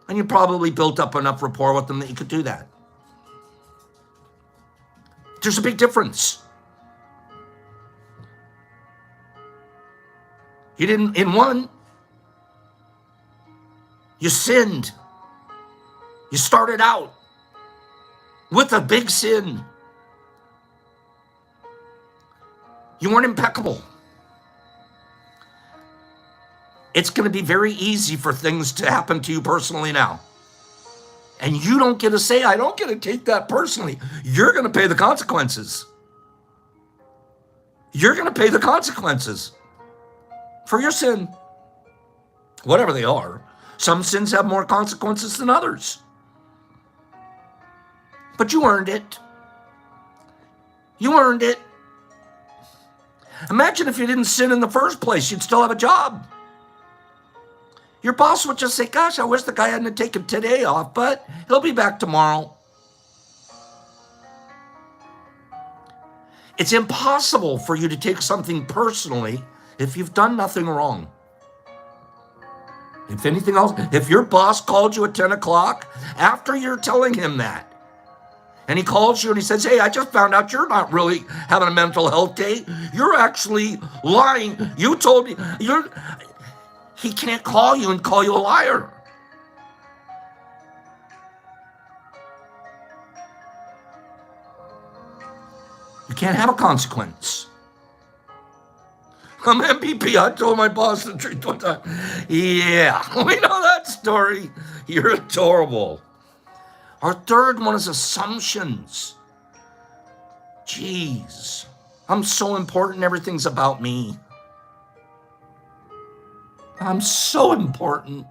And you probably built up enough rapport with them that you could do that. There's a big difference. You didn't, in one, you sinned. You started out with a big sin. You weren't impeccable. It's going to be very easy for things to happen to you personally now. And you don't get to say, I don't get to take that personally. You're going to pay the consequences. You're going to pay the consequences for your sin, whatever they are. Some sins have more consequences than others. But you earned it. You earned it. Imagine if you didn't sin in the first place, you'd still have a job. Your boss would just say, gosh, I wish the guy hadn't taken today off, but he'll be back tomorrow. It's impossible for you to take something personally if you've done nothing wrong. If anything else, if your boss called you at 10 o'clock after you're telling him that, and he calls you and he says, hey, I just found out you're not really having a mental health day. You're actually lying. You told me he can't call you and call you a liar. You can't have a consequence. I'm MVP. I told my boss the truth one time. Yeah, we know that story. You're adorable. Our third one is assumptions. Jeez, I'm so important. Everything's about me. I'm so important.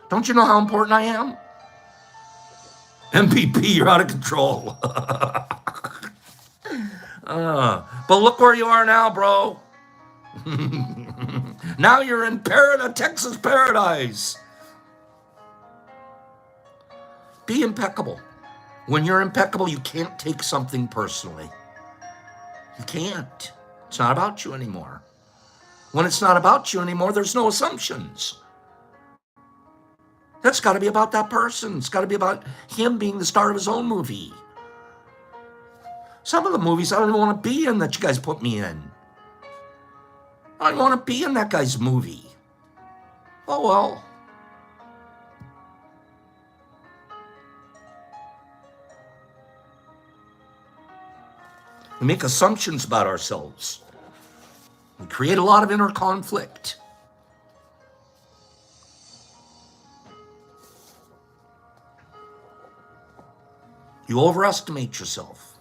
Don't you know how important I am? MVP, you're out of control. But look where you are now, bro. Now you're in Texas paradise. Be impeccable. When you're impeccable, you can't take something personally. You can't. It's not about you anymore. When it's not about you anymore, there's no assumptions. That's got to be about that person. It's got to be about him being the star of his own movie. Some of the movies I don't even want to be in that you guys put me in. I don't want to be in that guy's movie. Oh, well. We make assumptions about ourselves. We create a lot of inner conflict. You overestimate yourself,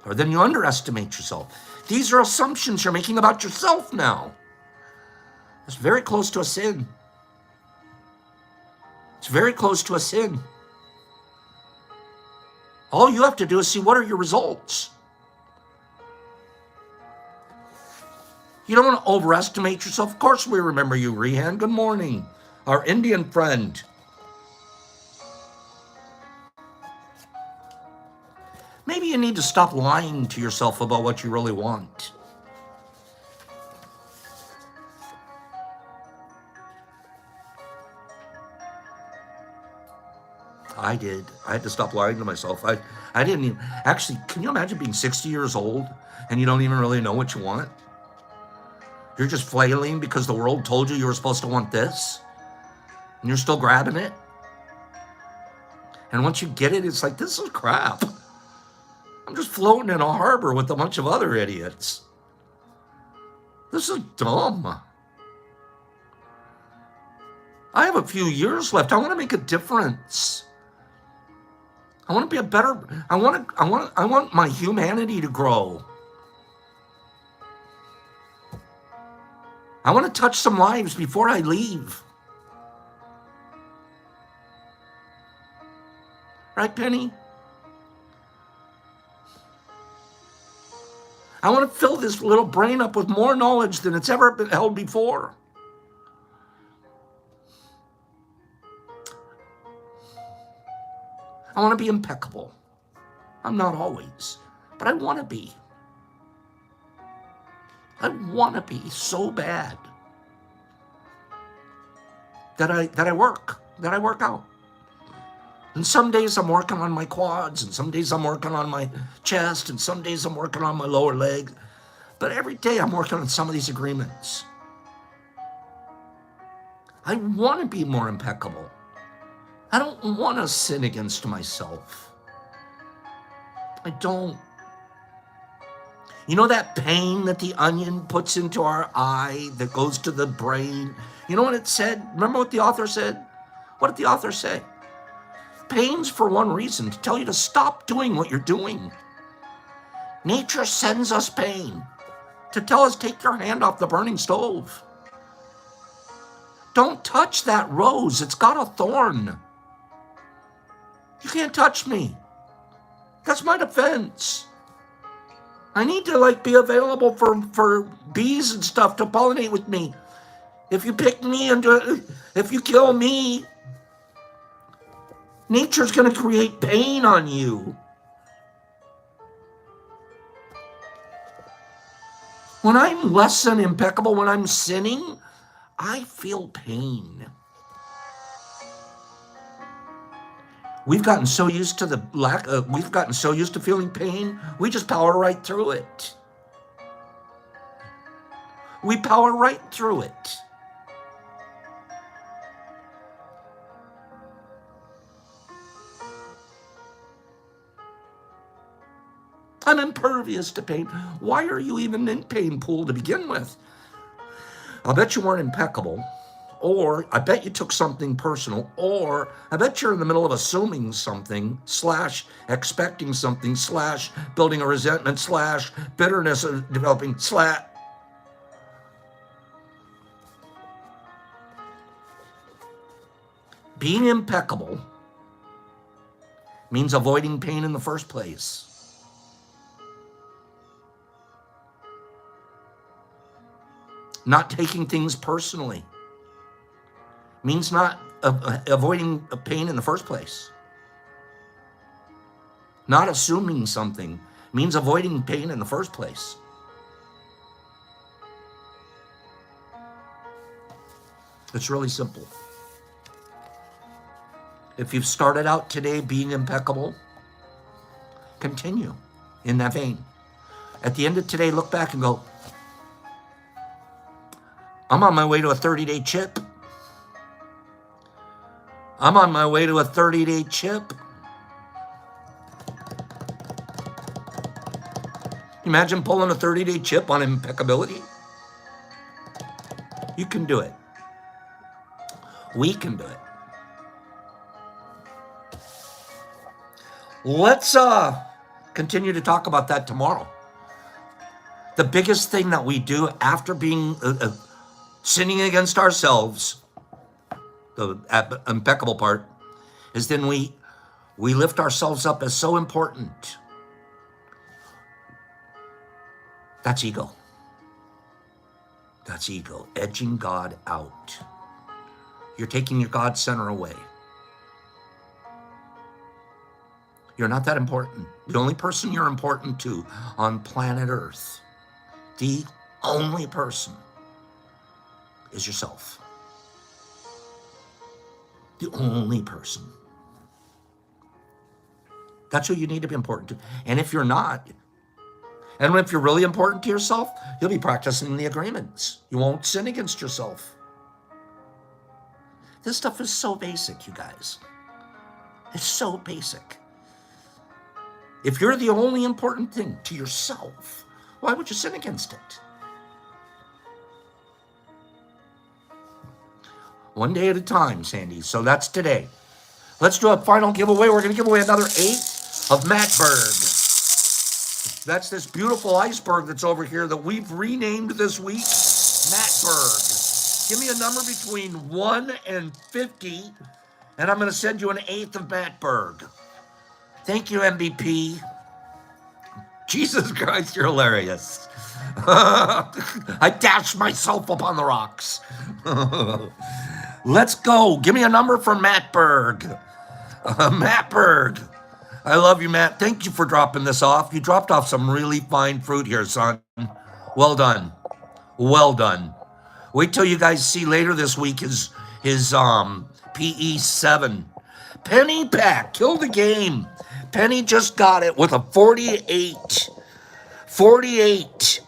or then you underestimate yourself. These are assumptions you're making about yourself now. It's very close to a sin. It's very close to a sin. All you have to do is see what are your results. You don't want to overestimate yourself. Of course we remember you, Rehan. Good morning. Our Indian friend. Maybe you need to stop lying to yourself about what you really want. I did. I had to stop lying to myself. I didn't even, actually, can you imagine being 60 years old and you don't even really know what you want? You're just flailing because the world told you were supposed to want this, and you're still grabbing it. And once you get it, it's like, this is crap. I'm just floating in a harbor with a bunch of other idiots. This is dumb. I have a few years left. I want to make a difference. I want to be a better, I want my humanity to grow. I want to touch some lives before I leave. Right, Penny? I want to fill this little brain up with more knowledge than it's ever been held before. I want to be impeccable. I'm not always, but I want to be. I want to be so bad that I work out. And some days I'm working on my quads, and some days I'm working on my chest, and some days I'm working on my lower leg. But every day I'm working on some of these agreements. I want to be more impeccable. I don't want to sin against myself. I don't. You know that pain that the onion puts into our eye that goes to the brain? You know what it said? Remember what the author said? What did the author say? Pain's for one reason, to tell you to stop doing what you're doing. Nature sends us pain to tell us, take your hand off the burning stove. Don't touch that rose. It's got a thorn. You can't touch me. That's my defense. I need to be available for bees and stuff to pollinate with me. If you pick me and if you kill me, nature's going to create pain on you. When I'm less than impeccable, when I'm sinning, I feel pain. We've gotten so used to we've gotten so used to feeling pain, we just power right through it. We power right through it. I'm impervious to pain. Why are you even in pain pool to begin with? I'll bet you weren't impeccable. Or I bet you took something personal, or I bet you're in the middle of assuming something, / expecting something, / building a resentment, / bitterness developing, / Being impeccable means avoiding pain in the first place. Not taking things personally means not avoiding pain in the first place. Not assuming something means avoiding pain in the first place. It's really simple. If you've started out today being impeccable, continue in that vein. At the end of today, look back and go, I'm on my way to a 30-day chip. I'm on my way to a 30-day chip. Imagine pulling a 30-day chip on impeccability. You can do it. We can do it. Let's continue to talk about that tomorrow. The biggest thing that we do after being sinning against ourselves, the impeccable part, is then we lift ourselves up as so important. That's ego. That's ego, edging God out. You're taking your God center away. You're not that important. The only person you're important to on planet Earth, the only person, is yourself. The only person. That's who you need to be important to. And if you're not, and if you're really important to yourself, you'll be practicing the agreements. You won't sin against yourself. This stuff is so basic, you guys. It's so basic. If you're the only important thing to yourself, why would you sin against it? One day at a time, Sandy. So that's today. Let's do a final giveaway. We're going to give away another 8 of Mattberg. That's this beautiful iceberg that's over here that we've renamed this week, Mattberg. Give me a number between 1 and 50, and I'm going to send you an 8th of Mattberg. Thank you, MVP. Jesus Christ, you're hilarious. I dashed myself up on the rocks. Let's go. Give me a number for Mattberg. Mattberg. I love you, Matt. Thank you for dropping this off. You dropped off some really fine fruit here, son. Well done. Well done. Wait till you guys see later this week his PE 7. Penny Pack killed the game. Penny just got it with a 48. 48.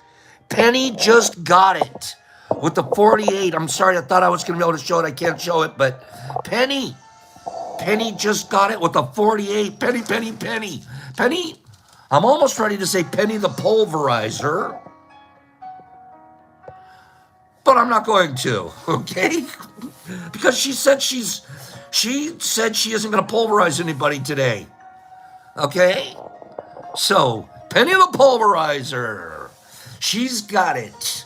Penny just got it with the 48. I'm sorry, I thought I was going to be able to show it. I can't show it, but Penny just got it with a 48. Penny. I'm almost ready to say Penny the pulverizer, but I'm not going to, okay? Because she said she isn't going to pulverize anybody today. Okay? So, Penny the pulverizer. She's got it.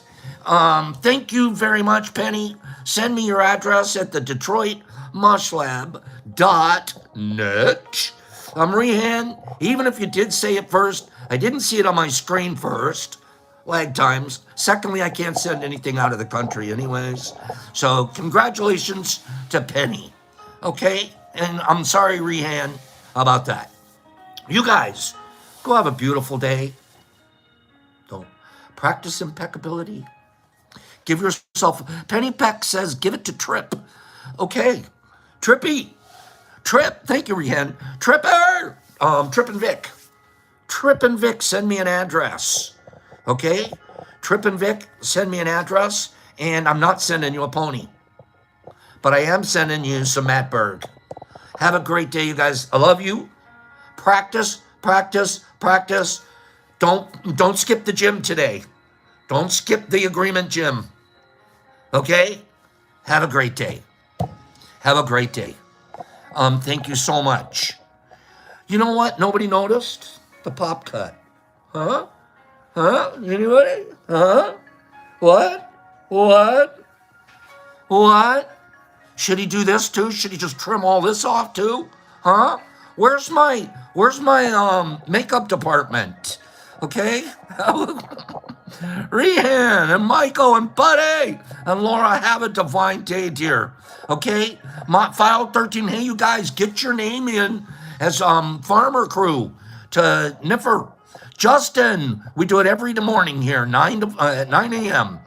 Thank you very much, Penny. Send me your address at the DetroitMushLab.net. Rehan, even if you did say it first, I didn't see it on my screen first. Lag times. Secondly, I can't send anything out of the country anyways. So, congratulations to Penny. Okay? And I'm sorry, Rehan, about that. You guys, go have a beautiful day. Don't practice impeccability. Give yourself, Penny Peck says, give it to Trip. Okay. Trippy. Trip. Thank you, Rehan. Tripper. Trip and Vic. Trip and Vic, send me an address. Okay? Trip and Vic, send me an address. And I'm not sending you a pony. But I am sending you some Mattberg. Have a great day, you guys. I love you. Practice. Don't skip the gym today. Don't skip the agreement gym. Okay? Have a great day. Thank you so much. You know what? Nobody noticed the pop cut. Huh? Anybody? Huh? What? Should he do this too? Should he just trim all this off too? Huh? Where's my makeup department? Okay? Rehan and Michael and Buddy and Laura, have a divine day, dear. Okay? File 13. Hey, you guys, get your name in as farmer crew to Niffer. Justin, we do it every morning here, 9 a.m.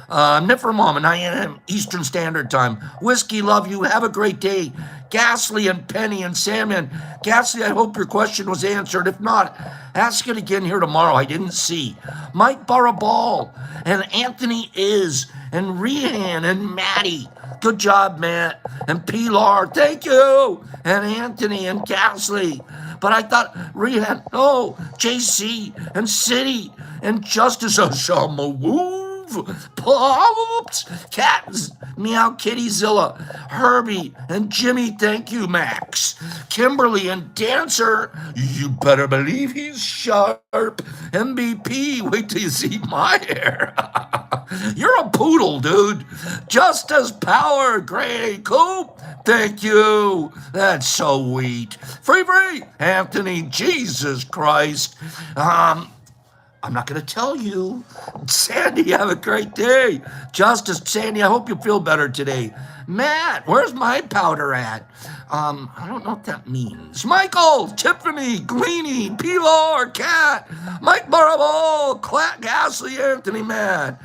Niffer Mom at 9 a.m. Eastern Standard Time. Whiskey, love you. Have a great day. Ghastly and Penny and Salmon. Ghastly, I hope your question was answered. If not, ask it again here tomorrow. I didn't see. Mike Barabal and Anthony and Rehan and Maddie. Good job, Matt. And Pilar, thank you. And Anthony and Ghastly. But I thought Rehan, JC and City and Justice Osama. Pops, Cats, Meow Kitty Zilla, Herbie, and Jimmy, thank you, Max. Kimberly and Dancer, you better believe he's sharp. MVP, wait till you see my hair. You're a poodle, dude. Justice Power, Gray Coop, thank you. That's so sweet. Free, Anthony, Jesus Christ. I'm not going to tell you. Sandy, have a great day. Justice, Sandy, I hope you feel better today. Matt, where's my powder at? I don't know what that means. Michael, Tiffany, Gleany, Pilar, Cat, Mike Barabo, Clat, Gasly, Anthony, Matt.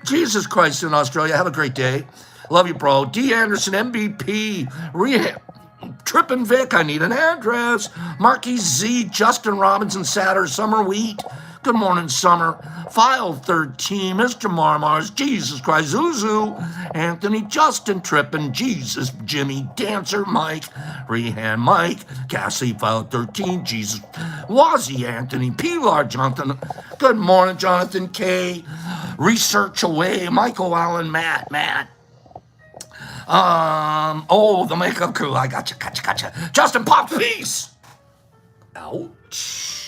Jesus Christ in Australia. Have a great day. Love you, bro. D. Anderson, MVP, Rehab. Trippin' Vic, I need an address. Marquis Z, Justin Robinson, Satter, Summer Wheat. Good morning, Summer. File 13, Mr. Marmars, Jesus Christ, Zuzu, Anthony, Justin Trippin, Jesus, Jimmy, Dancer, Mike, Rehan, Mike, Cassie, File 13, Jesus, Wazzy, Anthony, Pilar, Jonathan. Good morning, Jonathan K. Research Away, Michael Allen, Matt. The makeup crew. I gotcha. Justin Pop, peace. Ouch.